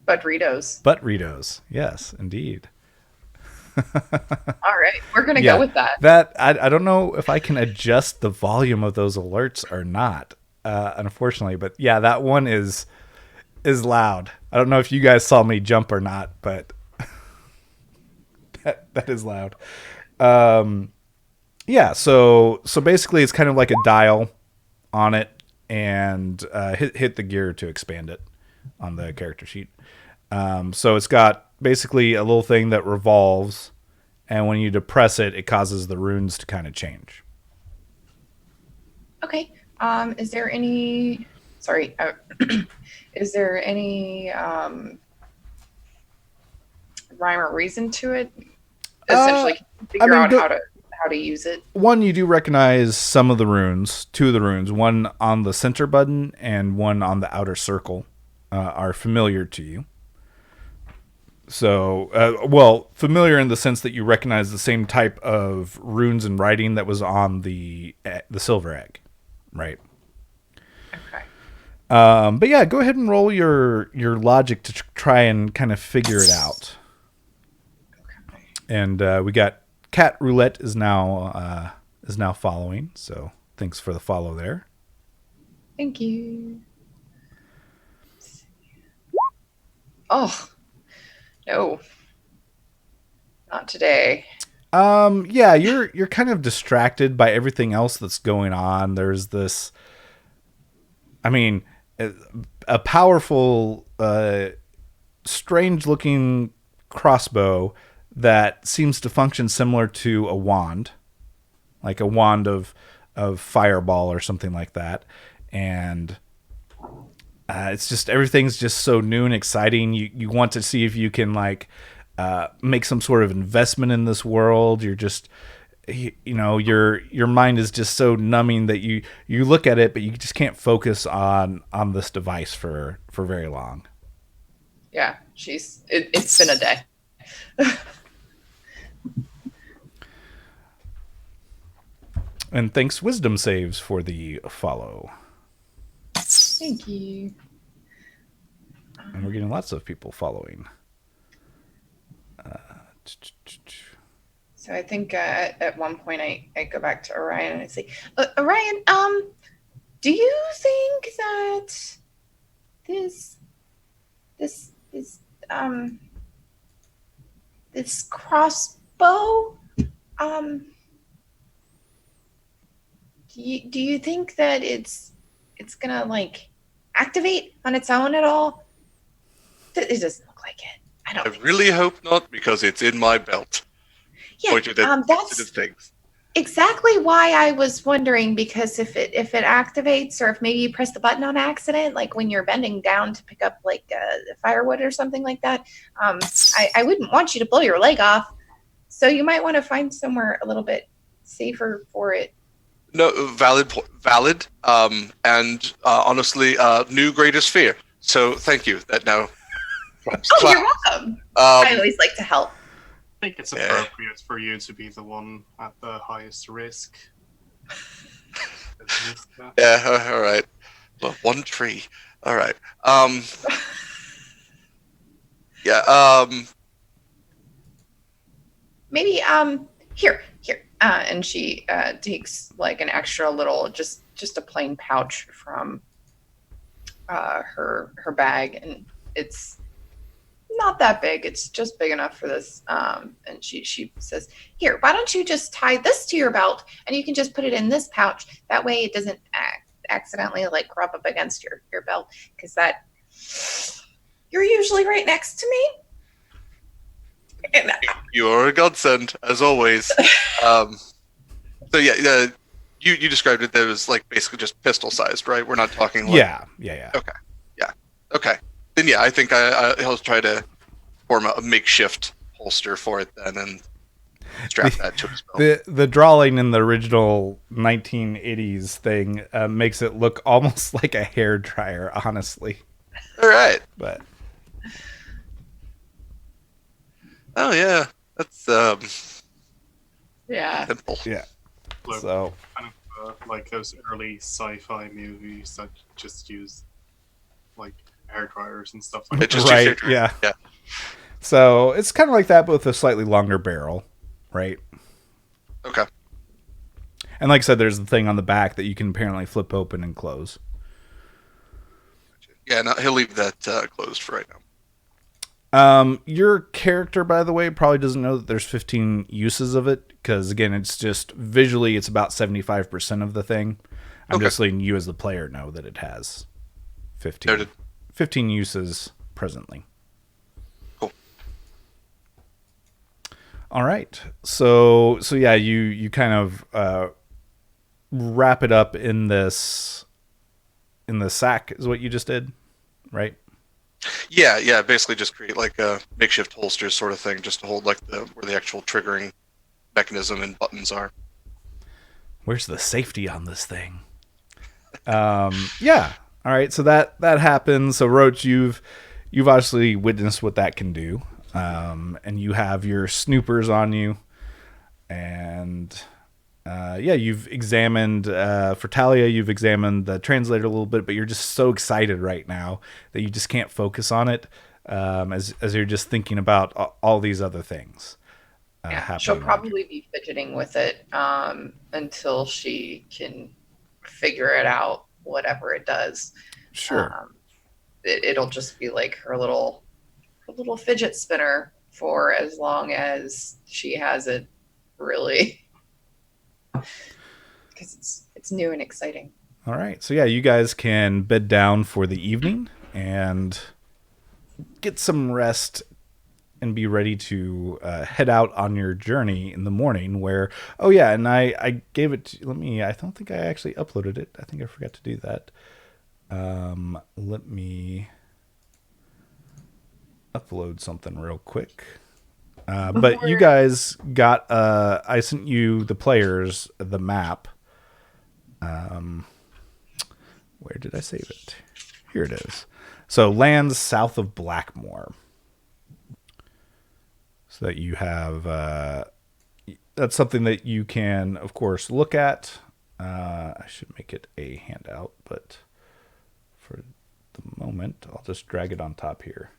Budritos. butt redos. Yes, indeed. All right, we're gonna Yeah, go with that. that I don't know if I can adjust the volume of those alerts or not, unfortunately, but yeah, that one is loud. I don't know if you guys saw me jump or not, but that is loud. Yeah, so basically it's kind of like a dial on it, and hit the gear to expand it on the character sheet. So it's got basically a little thing that revolves, and when you depress it, it causes the runes to kind of change. Okay. Is there any? Sorry. Is there any rhyme or reason to it? Essentially, can you figure out how to use it? One, you do recognize some of the runes, two of the runes, one on the center button and one on the outer circle, are familiar to you. So, well, familiar in the sense that you recognize the same type of runes and writing that was on the silver egg, right? Okay. But yeah, go ahead and roll your logic to try and kind of figure it out. Okay. And we got Cat Roulette is now following, so thanks for the follow there. Thank you. Oh no, not today. Yeah, you're kind of distracted by everything else that's going on. There's this, I mean, a powerful, strange looking crossbow that seems to function similar to a wand, like a wand of fireball or something like that. And it's just everything's just so new and exciting. You want to see if you can like make some sort of investment in this world. You're just your mind is just so numbing that you look at it, but you just can't focus on this device for very long. Yeah, it's been a day. And thanks wisdom saves for the follow. Thank you. And we're getting lots of people following. So I think at one point I go back to Orion and I say, Orion, Do you think that this this this um this crossbow um do you think that it's gonna like activate on its own at all? It doesn't look like it. I don't I think really so. hope not, because it's in my belt. Yeah, Pointed at sensitive that's things. exactly why I was wondering, because if it activates, or if maybe you press the button on accident, like when you're bending down to pick up like firewood or something like that, I wouldn't want you to blow your leg off. So you might want to find somewhere a little bit safer for it. No, valid. And honestly, new greatest fear. So thank you. That now drops Oh, cloud. you're welcome. I always like to help. I think it's Yeah. appropriate for you to be the one at the highest risk. Yeah. All right. Well, one tree. All right. Yeah. Maybe here, and she takes like an extra little, just a plain pouch from her bag, and it's not that big. It's just big enough for this. And she says, "Here, why don't you just tie this to your belt, and you can just put it in this pouch. That way, it doesn't accidentally like rub up against your belt, because that you're usually right next to me." And You are a godsend, as always. So yeah, you described it. That was like basically just pistol sized, right? We're not talking like. Yeah. Okay. Then yeah, I think I'll try to form a makeshift holster for it then, and strap that to his belt. The drawing in the original 1980s thing makes it look almost like a hair dryer, honestly. All right. But Oh yeah, that's yeah, simple. yeah, Look, so kind of like those early sci-fi movies that just use like hair dryers and stuff like It that. just right, used yeah. yeah. So it's kind of like that, but with a slightly longer barrel, right? Okay. And like I said, there's the thing on the back that you can apparently flip open and close. Yeah, no, he'll leave that closed for right now. Your character, by the way, probably doesn't know that there's 15 uses of it, because again, it's just visually, it's about 75% of the thing. I'm Okay. just letting you as the player know that it has 15, Noted. 15 uses presently. Cool. All right. So yeah, you kind of wrap it up in the sack is what you just did, right? Yeah. Basically, just create like a makeshift holster sort of thing, just to hold like where the actual triggering mechanism and buttons are. Where's the safety on this thing? Yeah. All right. So that happens. So Roach, you've obviously witnessed what that can do, and you have your snoopers on you, and yeah, you've examined for Talia. You've examined the translator a little bit, but you're just so excited right now that you just can't focus on it, as you're just thinking about all these other things. yeah. Happening She'll around you. probably be fidgeting with it until she can figure it out, whatever it does. Sure. It'll just be like her little fidget spinner for as long as she has it, really, because it's new and exciting. All right. So yeah, you guys can bed down for the evening and get some rest and be ready to head out on your journey in the morning. Where, oh yeah, and I gave it to, I don't think I actually uploaded it. I think I forgot to do that. Let me upload something real quick. But you guys got, I sent you, the players, the map. Where did I save it? Here it is. So lands south of Blackmore. So that you have, that's something that you can, of course, look at. I should make it a handout, but for the moment, I'll just drag it on top here.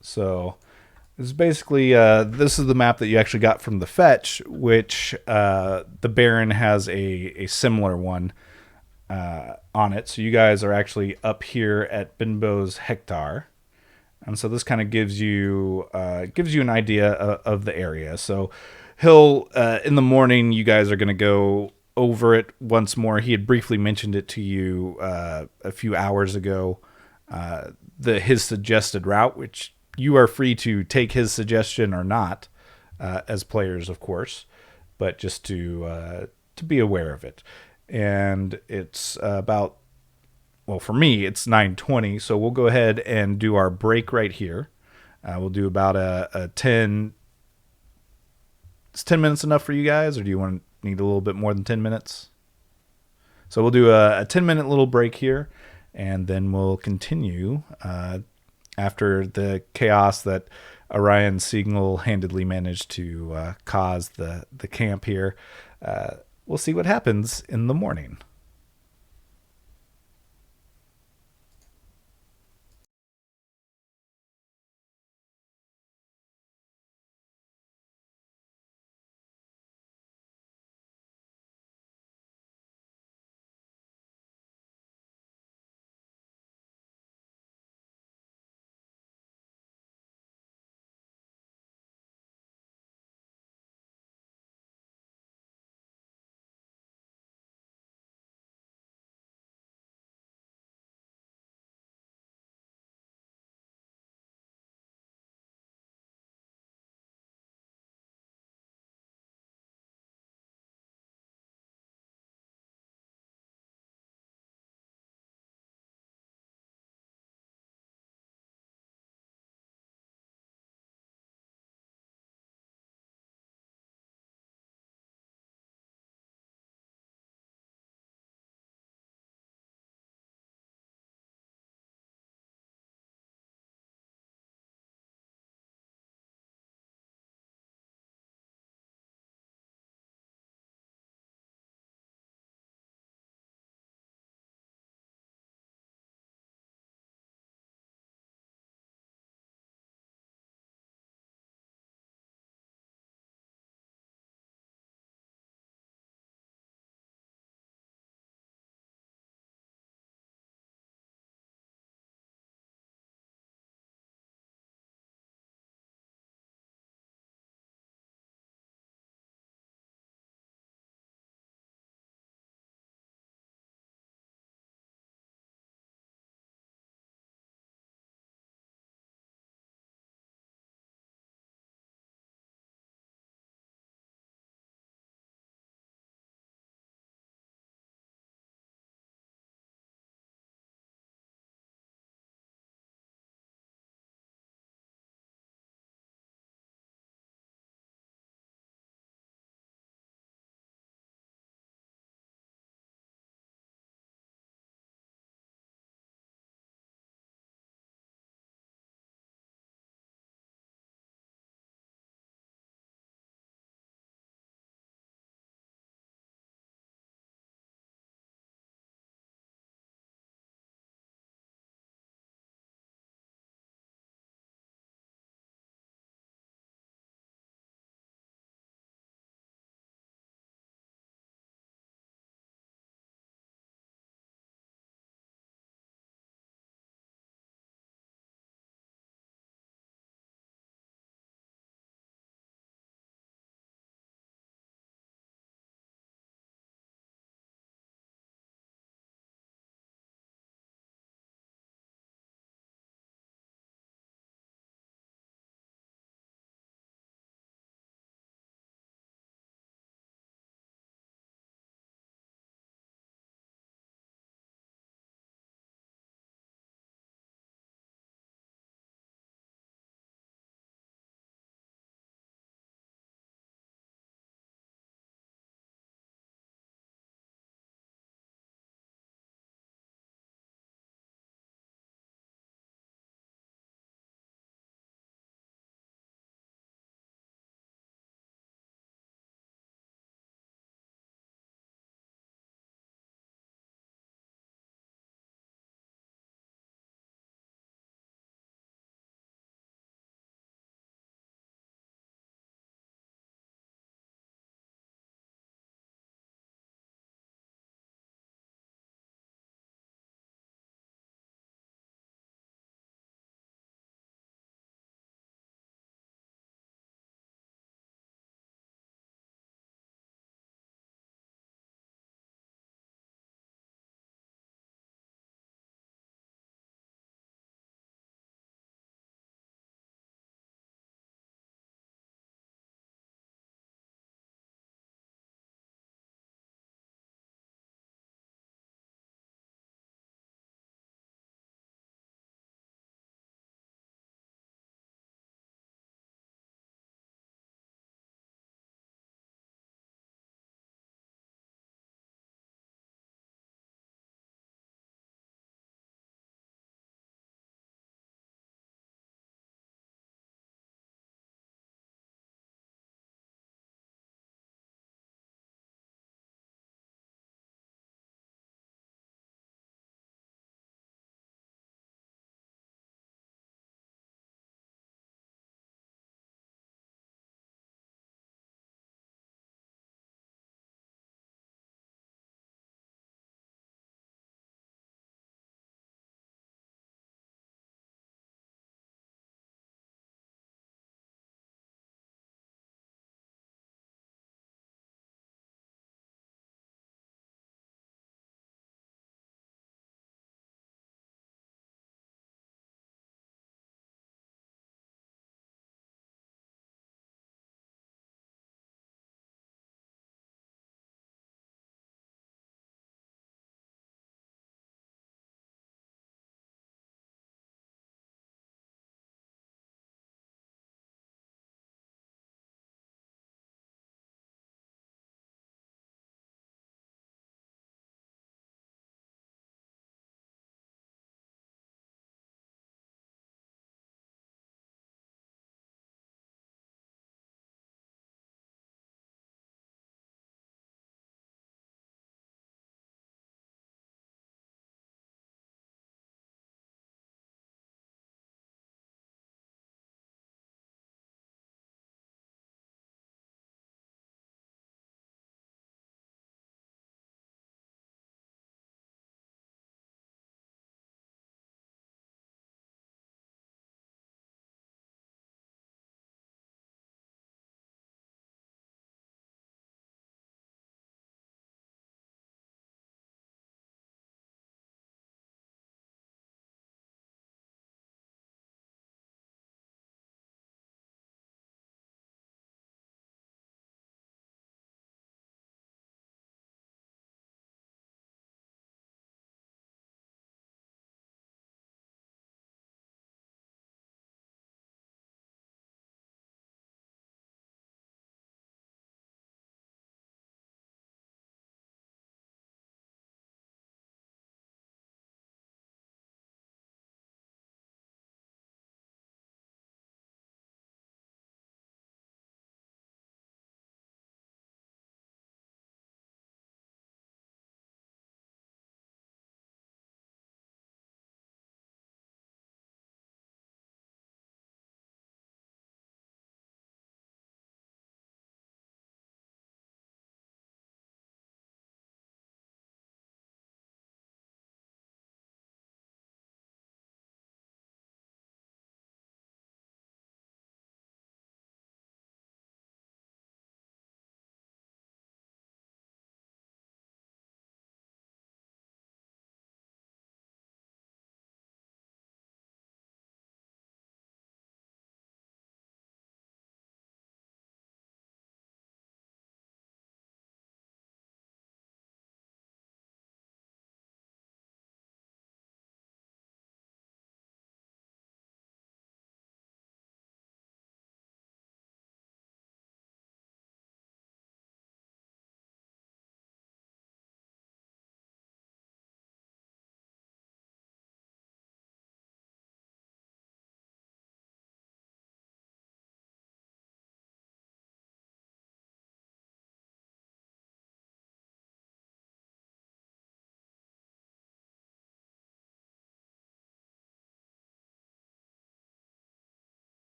So It's basically this is the map that you actually got from the fetch, which the Baron has a similar one on it. So you guys are actually up here at Binbo's hectare, and so this kind of gives you an idea of the area. So he'll in the morning you guys are going to go over it once more. He had briefly mentioned it to you a few hours ago. His suggested route, which you are free to take his suggestion or not, as players, of course, but just to be aware of it. And it's about, well, for me, it's 9:20, so we'll go ahead and do our break right here. We'll do about a 10. Is 10 minutes enough for you guys, or do you need a little bit more than 10 minutes? So we'll do a 10-minute little break here, and then we'll continue after the chaos that Orion single-handedly managed to cause the camp here. We'll see what happens in the morning.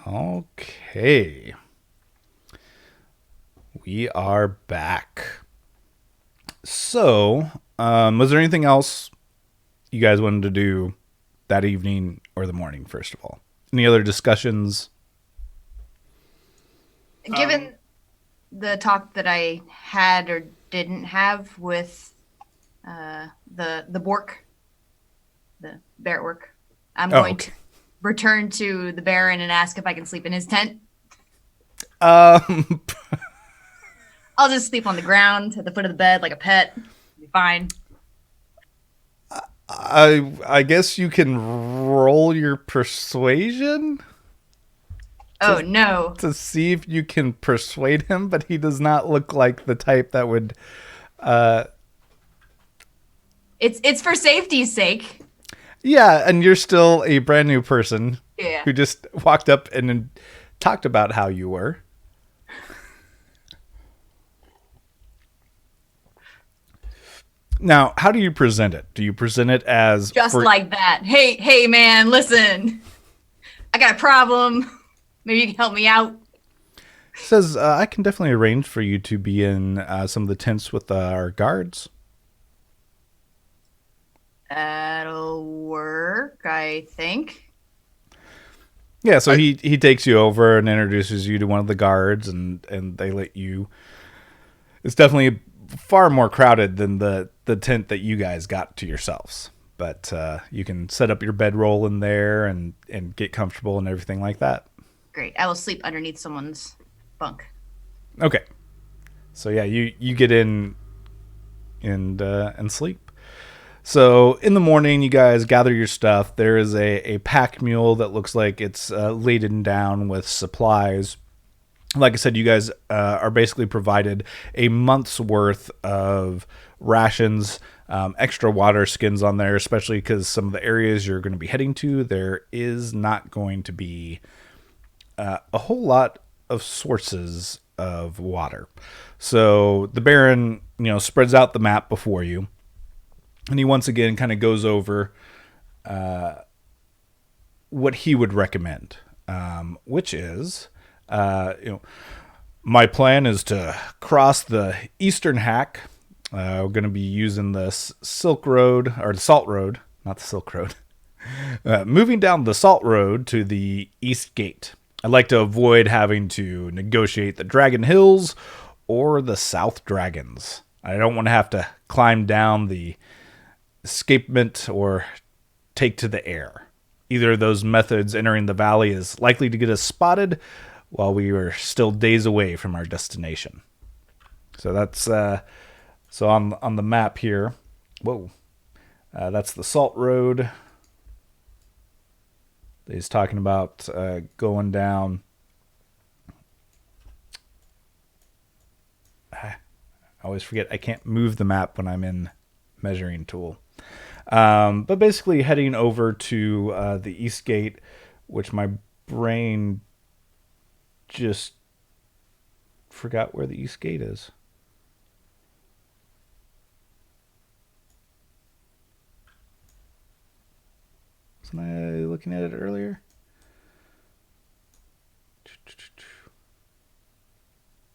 Okay. We are back. So, was there anything else you guys wanted to do that evening or the morning, first of all? Any other discussions? Given the talk that I had or didn't have with the Bork, the bear at work, I'm going to return to the Baron and ask if I can sleep in his tent. Um, I'll just sleep on the ground at the foot of the bed like a pet. Be fine. I guess you can roll your persuasion Oh no. to see if you can persuade him, but he does not look like the type that would. It's for safety's sake. Yeah, and you're still a brand new person Yeah. who just walked up and talked about how you were. Now, how do you present it? Do you present it as Just like that. Hey man, listen. I got a problem. Maybe you can help me out. Says I can definitely arrange for you to be in some of the tents with our guards. That'll work, I think. Yeah, so he takes you over and introduces you to one of the guards, and they let you. It's definitely far more crowded than the tent that you guys got to yourselves. But you can set up your bedroll in there and get comfortable and everything like that. Great. I will sleep underneath someone's bunk. Okay. So yeah, you get in and sleep. So in the morning, you guys gather your stuff. There is a pack mule that looks like it's laden down with supplies. Like I said, you guys are basically provided a month's worth of rations, extra water skins on there, especially because some of the areas you're going to be heading to, there is not going to be a whole lot of sources of water. So the Baron, spreads out the map before you. And he once again kind of goes over what he would recommend, which is, my plan is to cross the Eastern Hack. We're going to be using the Silk Road, or the Salt Road, not the Silk Road. Moving down the Salt Road to the East Gate. I'd like to avoid having to negotiate the Dragon Hills or the South Dragons. I don't want to have to climb down the escapement or take to the air. Either of those methods entering the valley is likely to get us spotted while we are still days away from our destination. So that's so on the map here. Whoa, that's the Salt Road. He's talking about going down. I always forget I can't move the map when I'm in measuring tool. But basically heading over to the East Gate, which my brain just forgot where the East Gate is. Wasn't I looking at it earlier?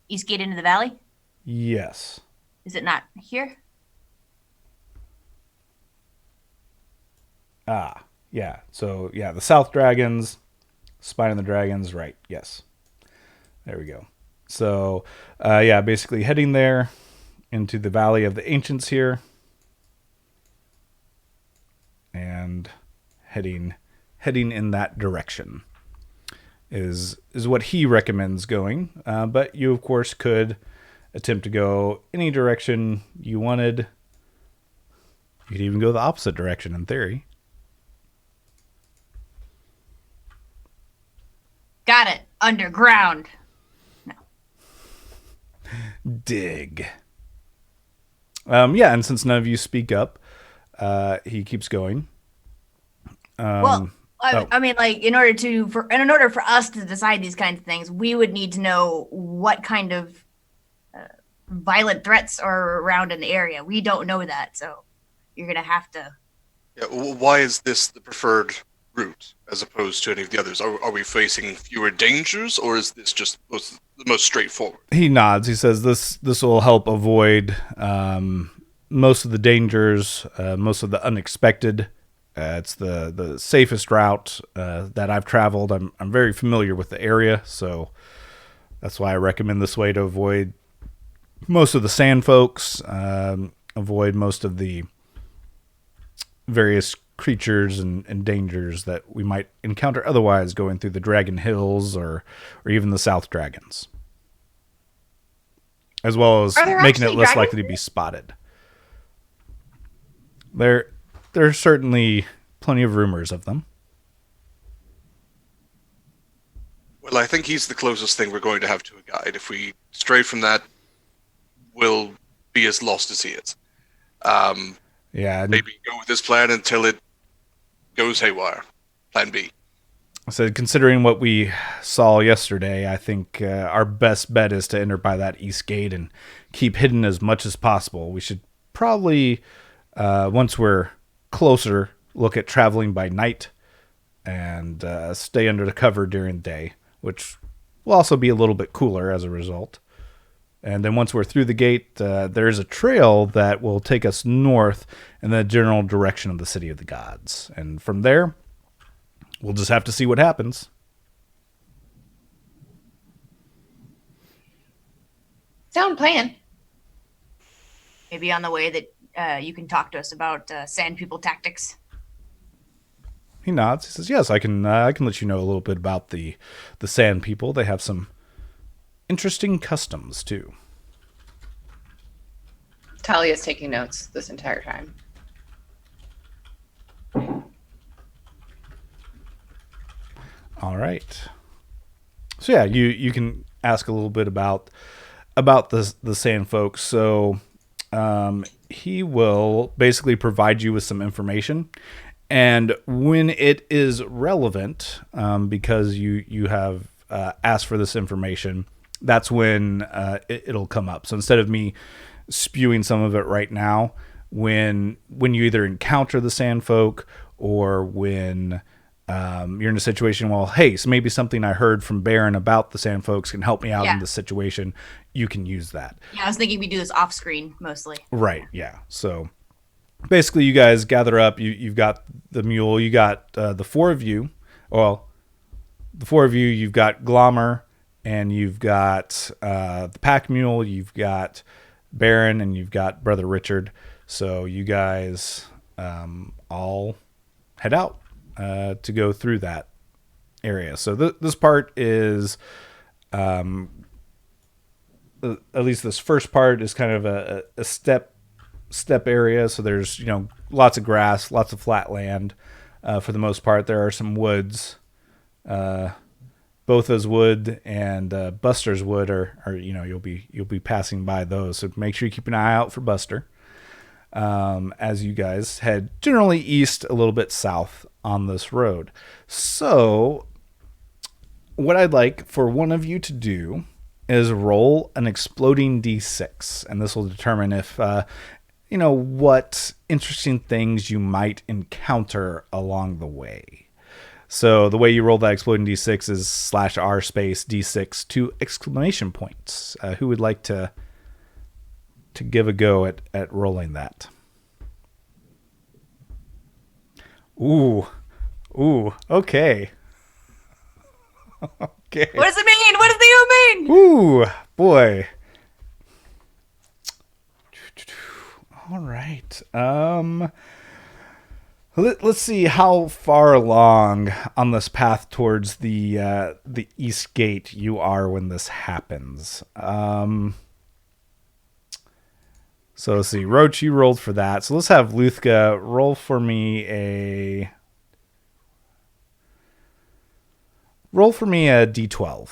East Gate into the valley? Yes. Is it not here? Ah, yeah. So, yeah, the South Dragons, Spine of the Dragons, right. Yes. There we go. So, yeah, basically heading there into the Valley of the Ancients here. And heading in that direction is what he recommends going. But you, of course, could attempt to go any direction you wanted. You could even go the opposite direction in theory. Got it. Underground. No. Dig. Yeah, and since none of you speak up, he keeps going. I mean, like, in order for us to decide these kinds of things, we would need to know what kind of violent threats are around in the area. We don't know that, so you're gonna have to. Yeah, why is this the preferred route as opposed to any of the others? Are we facing fewer dangers, or is this just the most straightforward? He nods. He says, "This will help avoid most of the dangers, most of the unexpected. It's the safest route that I've traveled. I'm very familiar with the area, so that's why I recommend this way to avoid most of the sand folks, avoid most of the various creatures and dangers that we might encounter otherwise going through the Dragon Hills or even the South Dragons, as well as Are there making it actually less dragons likely to be spotted. There's certainly plenty of rumors of them." Well, I think he's the closest thing we're going to have to a guide. If we stray from that, we'll be as lost as he is. Yeah, Maybe go with this plan until it goes haywire. Plan B. so considering what we saw yesterday, I think our best bet is to enter by that east gate and keep hidden as much as possible. We should probably, once we're closer, look at traveling by night and stay under the cover during the day, which will also be a little bit cooler as a result. And then once we're through the gate, there's a trail that will take us north in the general direction of the City of the Gods. And from there, we'll just have to see what happens. Sound plan. Maybe on the way that you can talk to us about sand people tactics. He nods. He says, "Yes, I can let you know a little bit about the Sand People. They have some interesting customs too." Talia's taking notes this entire time. All right. So yeah, you can ask a little bit about the Sand folks. So he will basically provide you with some information, and when it is relevant, because you have asked for this information, that's when it'll come up. So instead of me spewing some of it right now, when you either encounter the Sand folk or when you're in a situation, well, hey, so maybe something I heard from Baron about the Sand folks can help me out in this situation, you can use that. Yeah, I was thinking we do this off screen mostly. Right, yeah. So basically you guys gather up, you've got the mule, you got the four of you, you've got Glommer, and you've got the pack mule, you've got Baron, and you've got Brother Richard. So you guys all head out to go through that area. So this part is, at least this first part is kind of a step area. So there's lots of grass, lots of flat land. For the most part, there are some woods. Botha's wood and Buster's wood are you'll be passing by those. So make sure you keep an eye out for Buster. As you guys head generally east, a little bit south on this road. So what I'd like for one of you to do is roll an exploding D6, and this will determine if what interesting things you might encounter along the way. So the way you roll that exploding D6 is /R space D6 2 exclamation points. Who would like to give a go at rolling that? Ooh, okay. Okay. What does it mean? What does the U mean? Ooh, boy. All right. Let's see how far along on this path towards the east gate you are when this happens. So let's see. Roach, you rolled for that. So let's have Luthka roll for me a D12.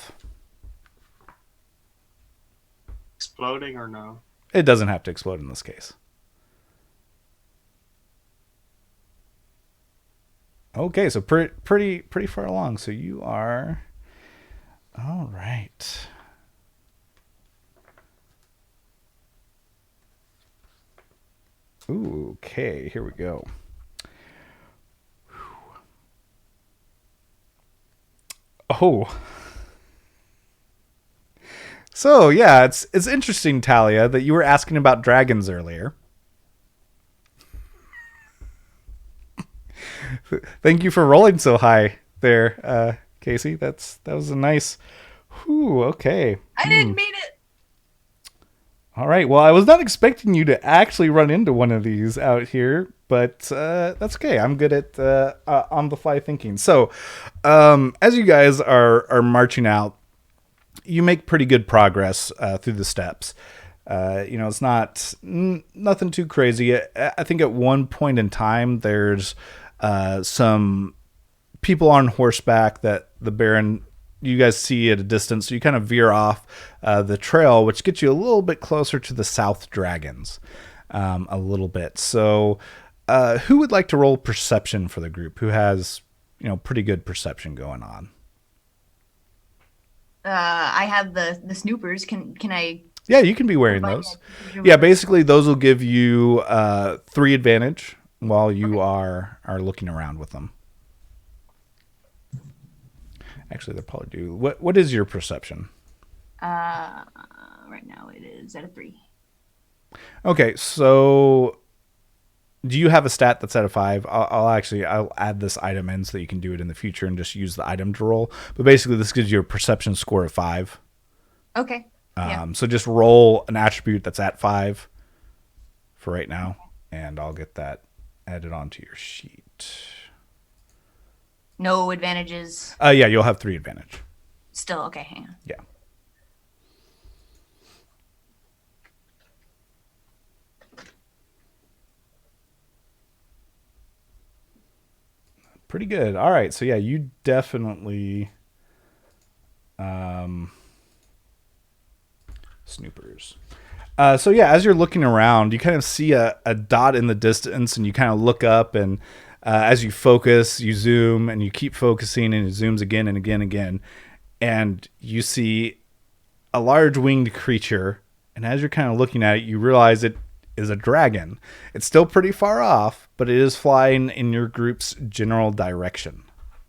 Exploding or no? It doesn't have to explode in this case. Okay, so pretty far along. So you are all right. Ooh, okay, here we go. Oh. So yeah, it's interesting, Talia, that you were asking about dragons earlier. Thank you for rolling so high there, Casey. That was a nice. Whew, okay. I didn't mean it. All right. Well, I was not expecting you to actually run into one of these out here, but that's okay. I'm good at on the fly thinking. So, as you guys are marching out, you make pretty good progress through the steps. It's not nothing too crazy. I think at one point in time, there's some people on horseback that the Baron you guys see at a distance. So you kind of veer off the trail, which gets you a little bit closer to the South Dragons, a little bit. So who would like to roll perception for the group? Who has pretty good perception going on? I have the snoopers. Can I? Yeah, you can be wearing those. Yeah, basically those will give you 3 advantage while you are looking around with them. Actually, they'll probably do. What is your perception? Right now it is at a 3. Okay, so do you have a stat that's at a 5? I'll add this item in so that you can do it in the future and just use the item to roll. But basically, this gives you a perception score of 5. Okay. Yeah. So just roll an attribute that's at 5 for right now, and I'll get that added onto your sheet. No advantages. Yeah, you'll have 3 advantage. Still okay. Hang on. Yeah. Pretty good. All right. So yeah, you definitely snoopers. So yeah, as you're looking around, you kind of see a dot in the distance, and you kind of look up, and as you focus, you zoom, and you keep focusing, and it zooms again and again and again, and you see a large winged creature. And as you're kind of looking at it, you realize it is a dragon. It's still pretty far off, but it is flying in your group's general direction.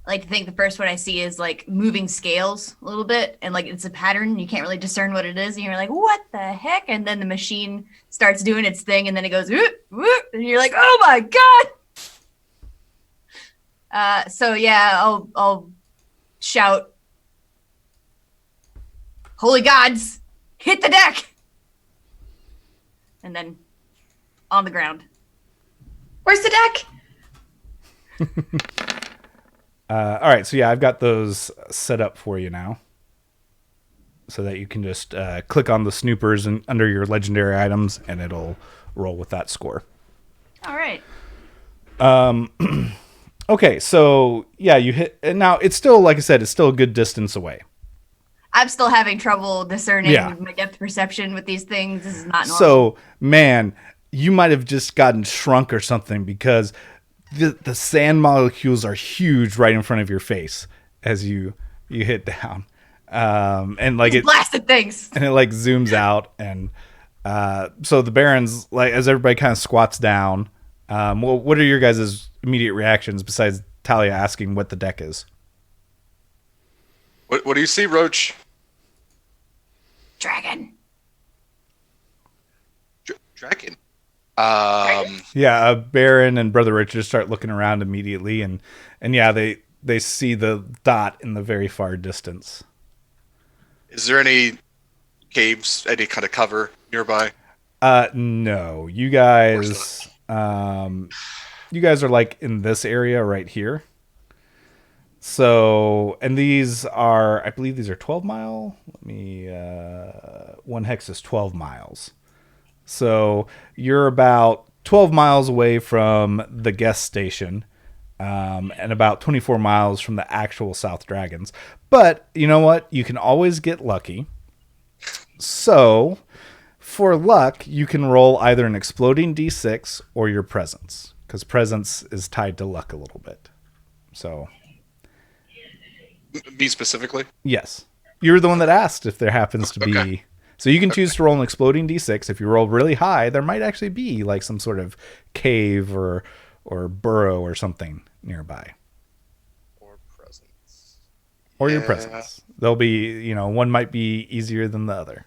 I like to think the first one I see is like moving scales a little bit, and like it's a pattern. You can't really discern what it is, and you're like, "What the heck?" And then the machine starts doing its thing, and then it goes, "Whoop, whoop," and you're like, "Oh my god!" So yeah, I'll shout, "Holy gods, hit the deck!" And then on the ground. Where's the deck? All right, so yeah, I've got those set up for you now, so that you can just click on the snoopers and under your legendary items, and it'll roll with that score. All right. Okay, so yeah, you hit, and now it's still, like I said, it's still a good distance away. I'm still having trouble discerning Yeah. my depth perception with these things. This is not normal. So, man, you might have just gotten shrunk or something, because the sand molecules are huge right in front of your face as you hit down, and like These blasted things. and it like zooms out, and so the Barons, like, as everybody kind of squats down, what are your guys' immediate reactions besides Talia asking what the deck is? What do you see, Roach? Dragon. Dragon. Yeah, Baron and Brother Richard start looking around immediately, and yeah, they see the dot in the very far distance. Is there any caves, any kind of cover nearby? No, you guys are like in this area right here. So, and these are, I believe these are 12 mile. Let me, one hex is 12 miles. So you're about 12 miles away from the guest station, and about 24 miles from the actual South Dragons. But you know what? You can always get lucky. So for luck, you can roll either an exploding D6 or your presence, because presence is tied to luck a little bit. So Me specifically? yes, you're the one that asked if there happens to be. Okay. So you can choose to roll an exploding D6. If you roll really high, there might actually be like some sort of cave or burrow or something nearby. Or presence. or your Yeah. presence. They'll be, one might be easier than the other.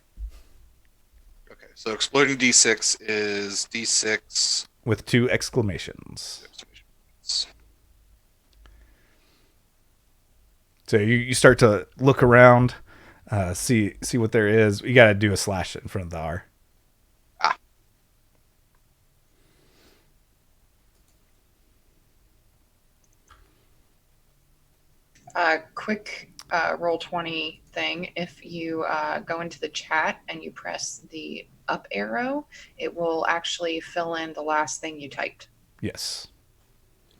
Okay, so exploding D6 is D6 with 2 exclamations. So you start to look around, see what there is. You got to do a slash in front of the R. Quick roll 20 thing. If you go into the chat and you press the up arrow, it will actually fill in the last thing you typed. Yes.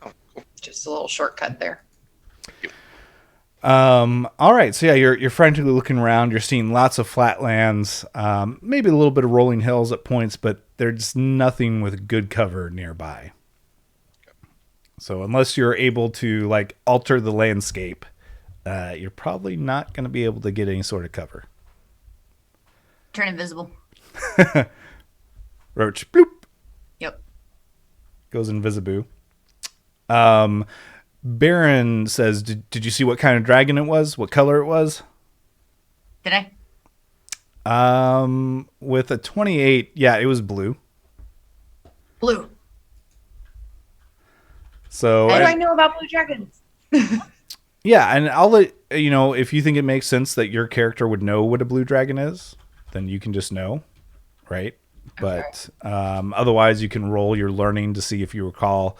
Oh, cool. Just a little shortcut there. All right. So yeah, you're frantically looking around. You're seeing lots of flatlands, maybe a little bit of rolling hills at points, but there's nothing with good cover nearby. So unless you're able to like alter the landscape, you're probably not going to be able to get any sort of cover. Turn invisible. Roach, bloop. Yep. Goes invisible. Baron says, did you see what kind of dragon it was? What color it was? Did I? With a 28, yeah, it was blue. Blue. So What do I know about blue dragons? yeah, and I'll let if you think it makes sense that your character would know what a blue dragon is, then you can just know, right? But otherwise, you can roll your learning to see if you recall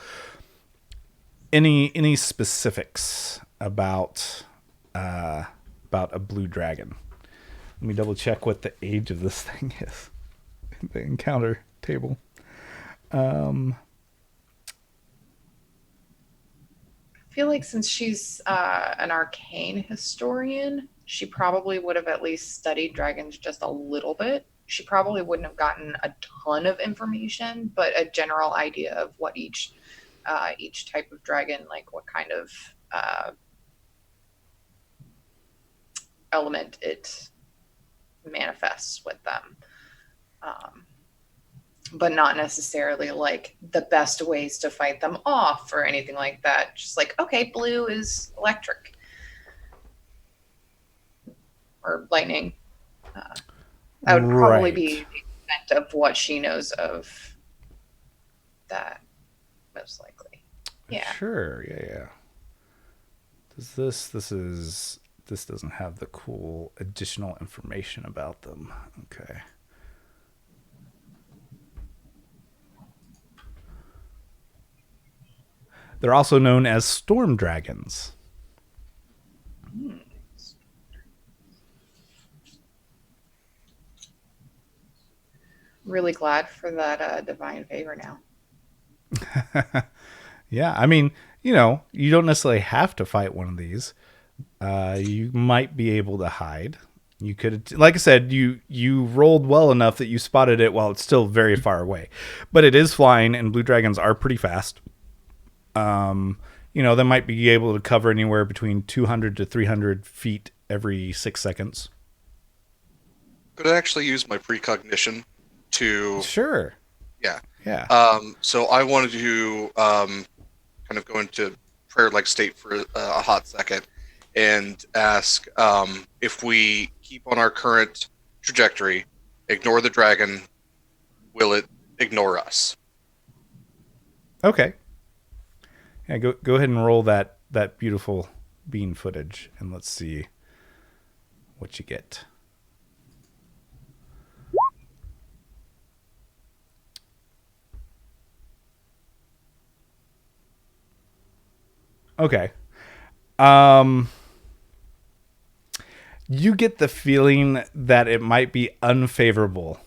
any specifics about a blue dragon. Let me double check what the age of this thing is. The encounter table. I feel like since she's an arcane historian, she probably would have at least studied dragons just a little bit. She probably wouldn't have gotten a ton of information, but a general idea of what each type of dragon, like what kind of element it manifests with them. But not necessarily like the best ways to fight them off or anything like that. Just like, okay, blue is electric or lightning. That would probably Right. be the extent of what she knows of that, most likely. Yeah. Sure. Yeah. Does this doesn't have the cool additional information about them. Okay. They're also known as storm dragons. Really glad for that divine favor now. Yeah, I mean, you don't necessarily have to fight one of these. You might be able to hide. You could, like I said, you rolled well enough that you spotted it while it's still very far away. But it is flying, and blue dragons are pretty fast. They might be able to cover anywhere between 200 to 300 feet every 6 seconds. Could I actually use my precognition to? Sure. Yeah. Yeah. So I wanted to kind of go into prayer-like state for a hot second and ask if we keep on our current trajectory, ignore the dragon, will it ignore us? Okay. Yeah, go ahead and roll that beautiful bean footage, and let's see what you get. Okay. You get the feeling that it might be unfavorable.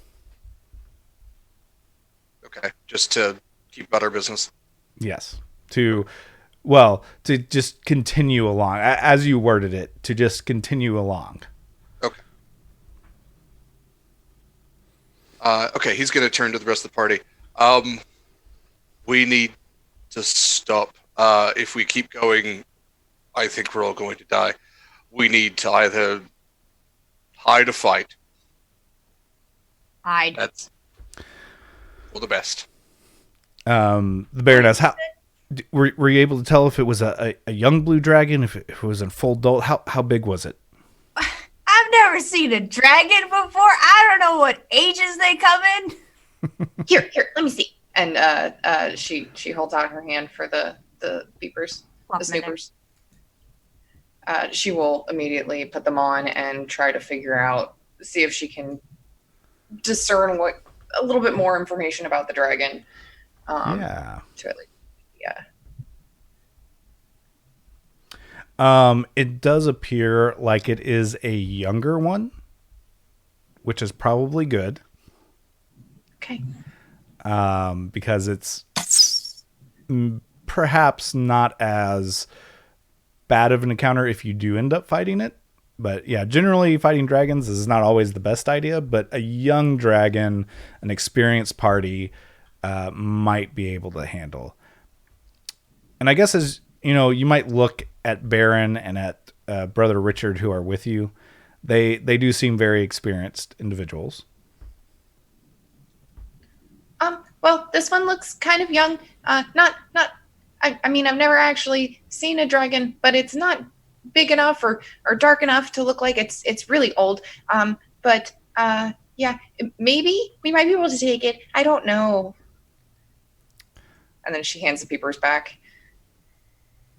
Okay, just to keep about our business. Yes. To just continue along, as you worded it, to just continue along. Okay. Okay, he's going to turn to the rest of the party. We need to stop. If we keep going, I think we're all going to die. We need to either hide or fight. Hide. That's for the best. The Baroness, Were you able to tell if it was a young blue dragon, if it was in full adult? How big was it? I've never seen a dragon before. I don't know what ages they come in. Here, let me see. And she holds out her hand for the beepers, Plop the them in there. snoopers. She will immediately put them on and try to figure out, see if she can discern a little bit more information about the dragon. Yeah. To at least, yeah. It does appear like it is a younger one, which is probably good. Okay. Because it's perhaps not as bad of an encounter if you do end up fighting it. But yeah, generally fighting dragons is not always the best idea, but a young dragon, an experienced party, might be able to handle. And I guess as you know, you might look at Baron and at Brother Richard who are with you. They do seem very experienced individuals. Well, this one looks kind of young. I mean, I've never actually seen a dragon, but it's not big enough or dark enough to look like it's really old. But yeah, maybe we might be able to take it. I don't know. And then she hands the peepers back.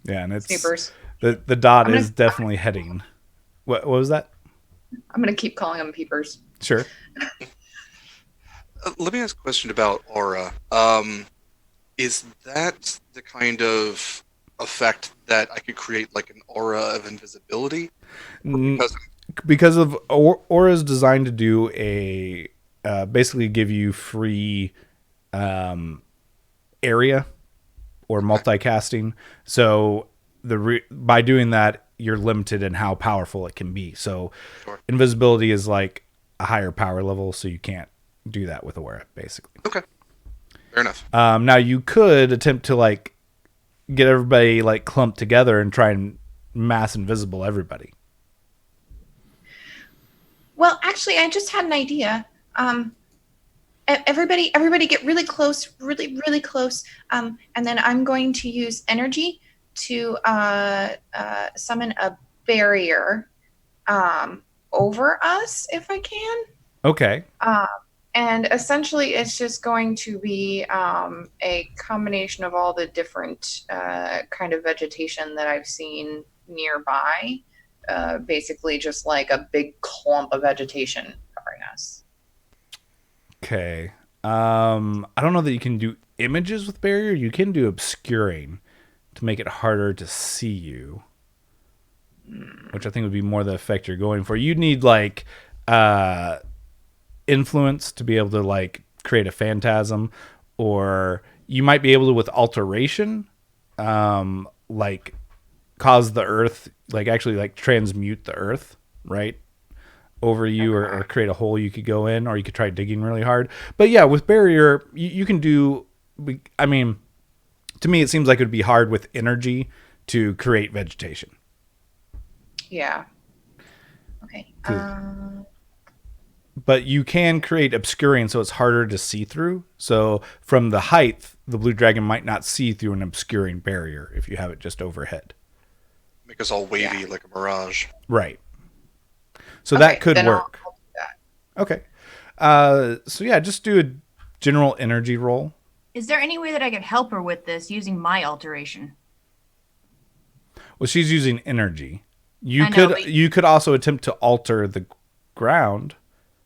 Yeah, and it's Snoopers. the dot I'm is definitely heading. What was that? I'm gonna keep calling them peepers. Sure. Let me ask a question about aura. Is that the kind of effect that I could create, like an aura of invisibility? Because of aura is designed to do a basically give you free area or multicasting. So by doing that, you're limited in how powerful it can be. So Sure. invisibility is like a higher power level, so you can't do that with aura, basically. Okay, fair enough. Now you could attempt to like get everybody like clumped together and try and mass invisible everybody. Well, actually, I just had an idea. Everybody get really close, really close. And then I'm going to use energy to summon a barrier over us, if I can. Okay. And essentially, it's just going to be a combination of all the different kind of vegetation that I've seen nearby. Basically, just like a big clump of vegetation covering us. Okay. I don't know that you can do images with barrier. You can do obscuring to make it harder to see you, which I think would be more the effect you're going for. You'd need like influence to be able to like create a phantasm, or you might be able to with alteration, like cause the earth, like actually like transmute the earth, right? Over you, or create a hole you could go in, or you could try digging really hard. But yeah, with barrier, you can do. I mean, to me, it seems like it would be hard with energy to create vegetation. Yeah. Okay. But you can create obscuring, so it's harder to see through. So from the height, the blue dragon might not see through an obscuring barrier if you have it just overhead. Make us all wavy like a mirage. Right. So Okay, that could then work. I'll do that. Okay. So yeah, just do a general energy roll. Is there any way that I could help her with this using my alteration? Well, she's using energy. I know, but- You could also attempt to alter the ground.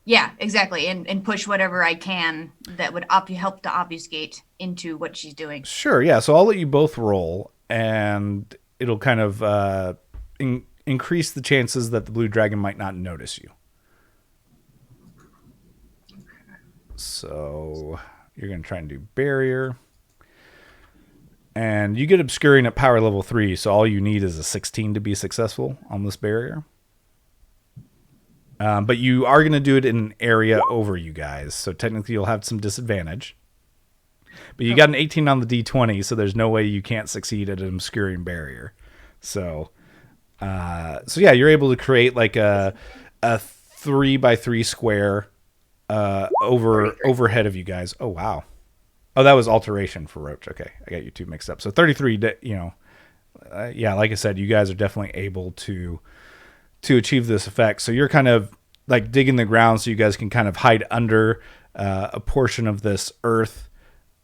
Yeah, exactly, and push whatever I can that would help to obfuscate into what she's doing. Sure, yeah. So I'll let you both roll, and it'll kind of increase the chances that the blue dragon might not notice you. So you're going to try and do barrier. And you get obscuring at power level 3, so all you need is a 16 to be successful on this barrier. But you are going to do it in an area over you guys, so technically you'll have some disadvantage. But you got an 18 on the D20, so there's no way you can't succeed at an obscuring barrier. So yeah, you're able to create like a 3x3 square overhead of you guys. Oh wow, Oh, that was alteration for Roach. Okay, I got you two mixed up. So 33, yeah, like I said, you guys are definitely able to achieve this effect. So you're kind of like digging the ground so you guys can kind of hide under a portion of this earth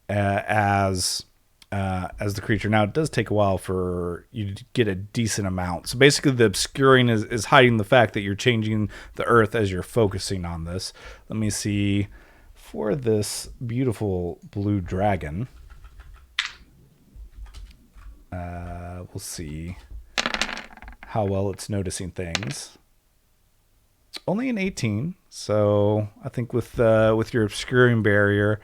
as the creature. Now it does take a while for you to get a decent amount. So basically, the obscuring is hiding the fact that you're changing the earth as you're focusing on this. Let me see for this beautiful blue dragon. We'll see how well it's noticing things. Only an 18, so I think with your obscuring barrier.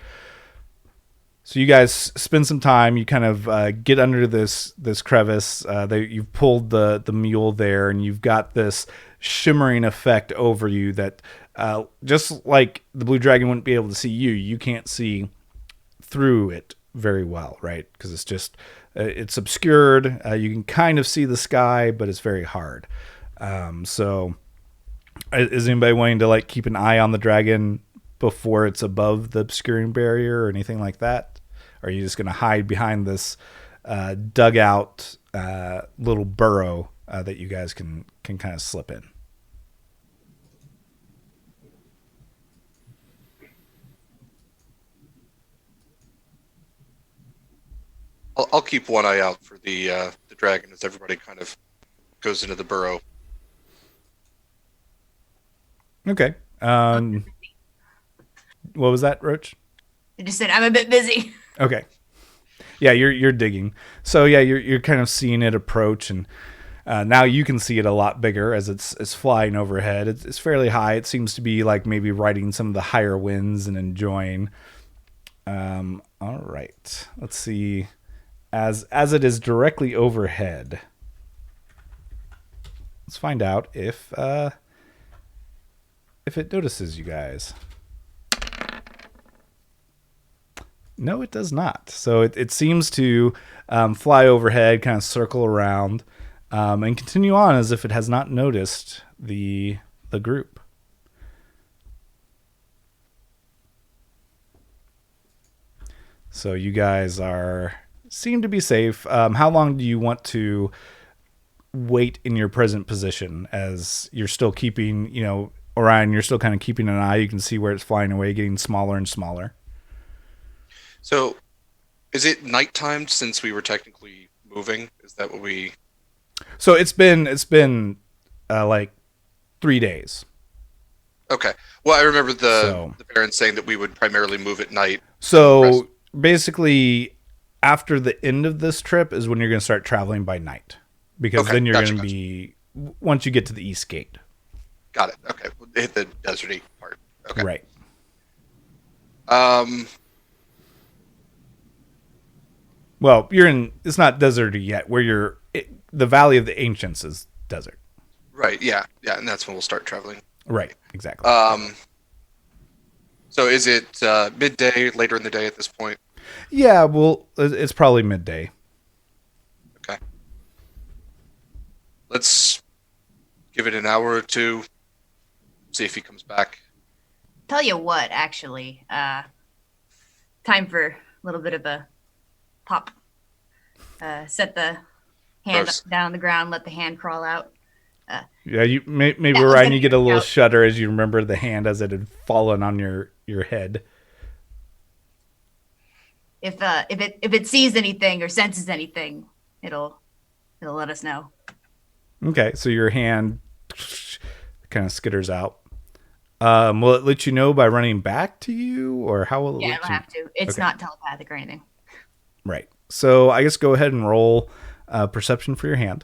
So you guys spend some time. You kind of get under this crevice. You've pulled the mule there, and you've got this shimmering effect over you that just like the blue dragon wouldn't be able to see you, you can't see through it very well, right? Because it's just it's obscured. You can kind of see the sky, but it's very hard. So is anybody wanting to like keep an eye on the dragon before it's above the obscuring barrier or anything like that? Or are you just going to hide behind this dugout little burrow that you guys can kind of slip in? I'll keep one eye out for the dragon as everybody kind of goes into the burrow. Okay. What was that, Roach? I just said I'm a bit busy. Okay. Yeah, you're digging. So yeah, you're kind of seeing it approach, and now you can see it a lot bigger as it's flying overhead. It's fairly high. It seems to be like maybe riding some of the higher winds and enjoying. All right. Let's see. As it is directly overhead, let's find out if it notices you guys. No, it does not. So it seems to fly overhead, kind of circle around, and continue on as if it has not noticed the group. So you guys seem to be safe. How long do you want to wait in your present position as you're still keeping, Orion, you're still kind of keeping an eye. You can see where it's flying away, getting smaller and smaller. So, is it nighttime since we were technically moving? Is that what we? So it's been like 3 days. Okay. Well, I remember the parents saying that we would primarily move at night. So basically, after the end of this trip is when you're going to start traveling by night, because then you're going to be once you get to the East Gate. Got it. Okay, we'll hit the deserty part. Okay. Right. Well, it's not deserty yet. The Valley of the Ancients is desert. Right. Yeah. Yeah, and that's when we'll start traveling. Right. Exactly. So is it midday, later in the day at this point? Yeah. Well, it's probably midday. Okay. Let's give it an hour or two. See if he comes back. Tell you what, actually, time for a little bit of a pop. Set the hand down on the ground, let the hand crawl out. Yeah, you maybe Ryan, you get a little shudder as you remember the hand as it had fallen on your head. If it sees anything or senses anything, it'll let us know. Okay, so your hand kind of skitters out. Will it let you know by running back to you, or how will it? Yeah, it'll have to. It's not telepathic or anything. Right. So I guess go ahead and roll perception for your hand.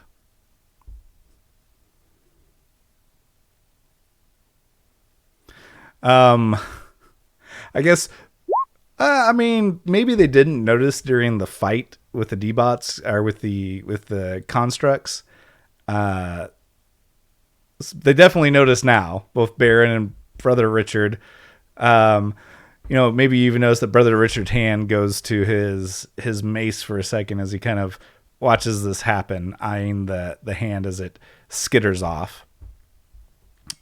I guess. I mean, maybe they didn't notice during the fight with the D-bots or with the constructs. They definitely notice now, both Baron and Brother Richard. Maybe you even notice that Brother Richard's hand goes to his mace for a second as he kind of watches this happen, eyeing the hand as it skitters off.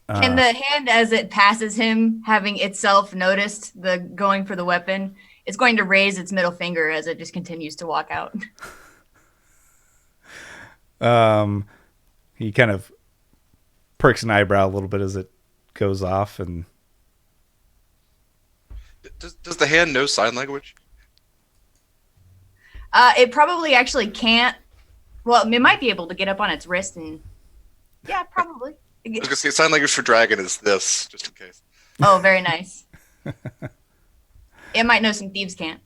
Can the hand, as it passes him, having itself noticed the going for the weapon, It's going to raise its middle finger as it just continues to walk out. He kind of perks an eyebrow a little bit as it goes off, and Does the hand know sign language? It probably actually can't. Well, it might be able to get up on its wrist and. Yeah, probably. I was gonna say sign language for dragon is this, just in case. Oh, very nice. It might know some thieves can't.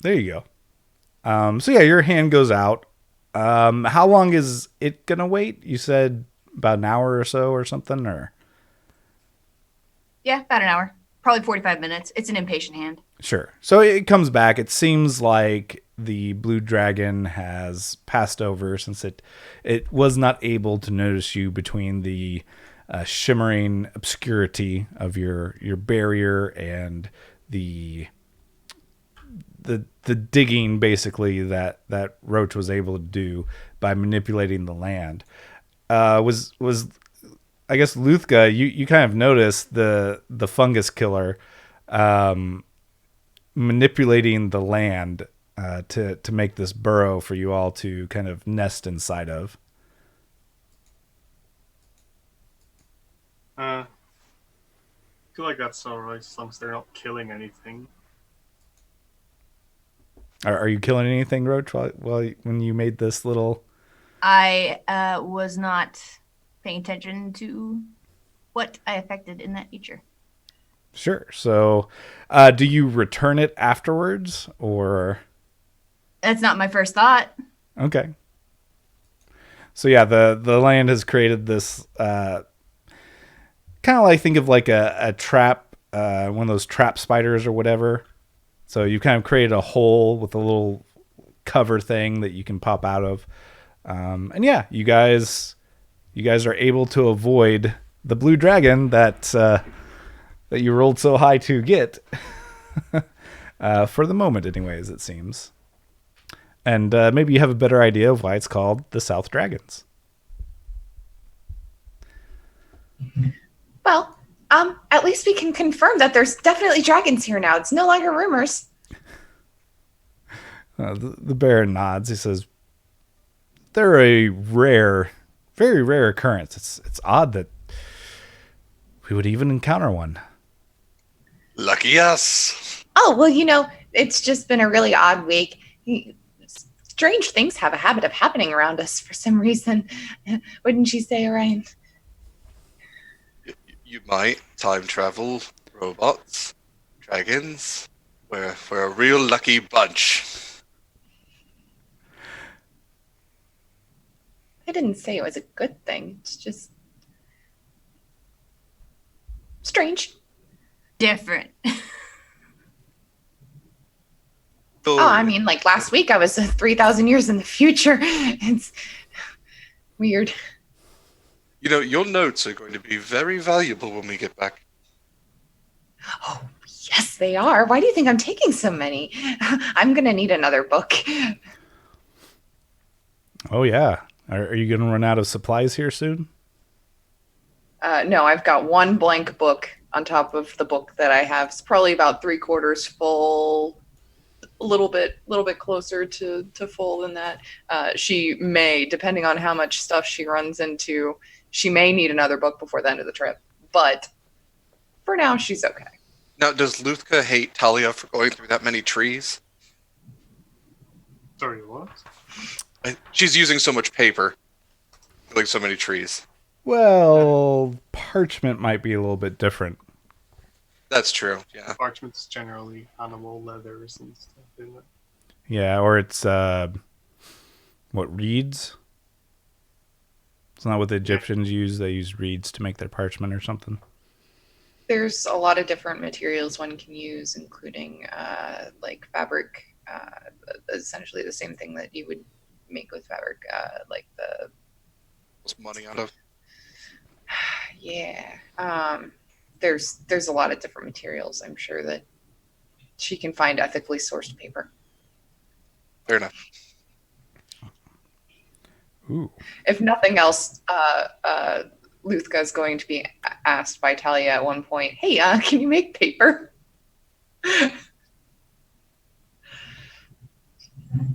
there you go. So yeah, your hand goes out. How long is it gonna wait? You said about an hour or so or something, or? Yeah, about an hour. Probably 45 minutes. It's an impatient hand. Sure. So it comes back. It seems like the blue dragon has passed over since it was not able to notice you between the shimmering obscurity of your barrier and the digging basically that Roach was able to do by manipulating the land. Was I guess Luthka, you kind of noticed the fungus killer manipulating the land to make this burrow for you all to kind of nest inside of. I feel like that's alright as long as they're not killing anything. Are you killing anything, Roach, when you made this little? I was not paying attention to what I affected in that feature. Sure. So, do you return it afterwards, or? That's not my first thought. Okay. So yeah, the land has created this kind of like, think of like a trap, one of those trap spiders or whatever. So you kind of created a hole with a little cover thing that you can pop out of, and yeah, you guys are able to avoid the blue dragon that you rolled so high to get, for the moment, anyways. It seems. And maybe you have a better idea of why it's called the South Dragons. Well, at least we can confirm that there's definitely dragons here now. It's no longer rumors. The bear nods. He says, "They're a rare, very rare occurrence. It's odd that we would even encounter one." Lucky us. Oh, well, it's just been a really odd week. Strange things have a habit of happening around us for some reason. Wouldn't you say, Orion? You might time travel, robots, dragons. We're a real lucky bunch. I didn't say it was a good thing. It's just strange. Different. So, Oh, I mean, like last week I was 3,000 years in the future. It's weird. your notes are going to be very valuable when we get back. Oh, yes, they are. Why do you think I'm taking so many? I'm going to need another book. Oh yeah. Are you going to run out of supplies here soon? No, I've got one blank book on top of the book that I have. It's probably about 3/4 full, a little bit closer to full than that. She may, depending on how much stuff she runs into, she may need another book before the end of the trip. But for now, she's okay. Now, does Luthka hate Talia for going through that many trees? Sorry, what? She's using so much paper, like so many trees. Well, parchment might be a little bit different. That's true. Yeah. Parchment's generally animal leathers and stuff, isn't it? Yeah, or it's reeds? It's not what the Egyptians use. They use reeds to make their parchment or something. There's a lot of different materials one can use, including like fabric, essentially the same thing that you would make with fabric, like the What's money out of? yeah. There's a lot of different materials. I'm sure that she can find ethically sourced paper. Fair enough. Ooh. If nothing else, Luthka is going to be asked by Talia at one point, "Hey, can you make paper?"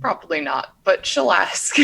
Probably not, but she'll ask.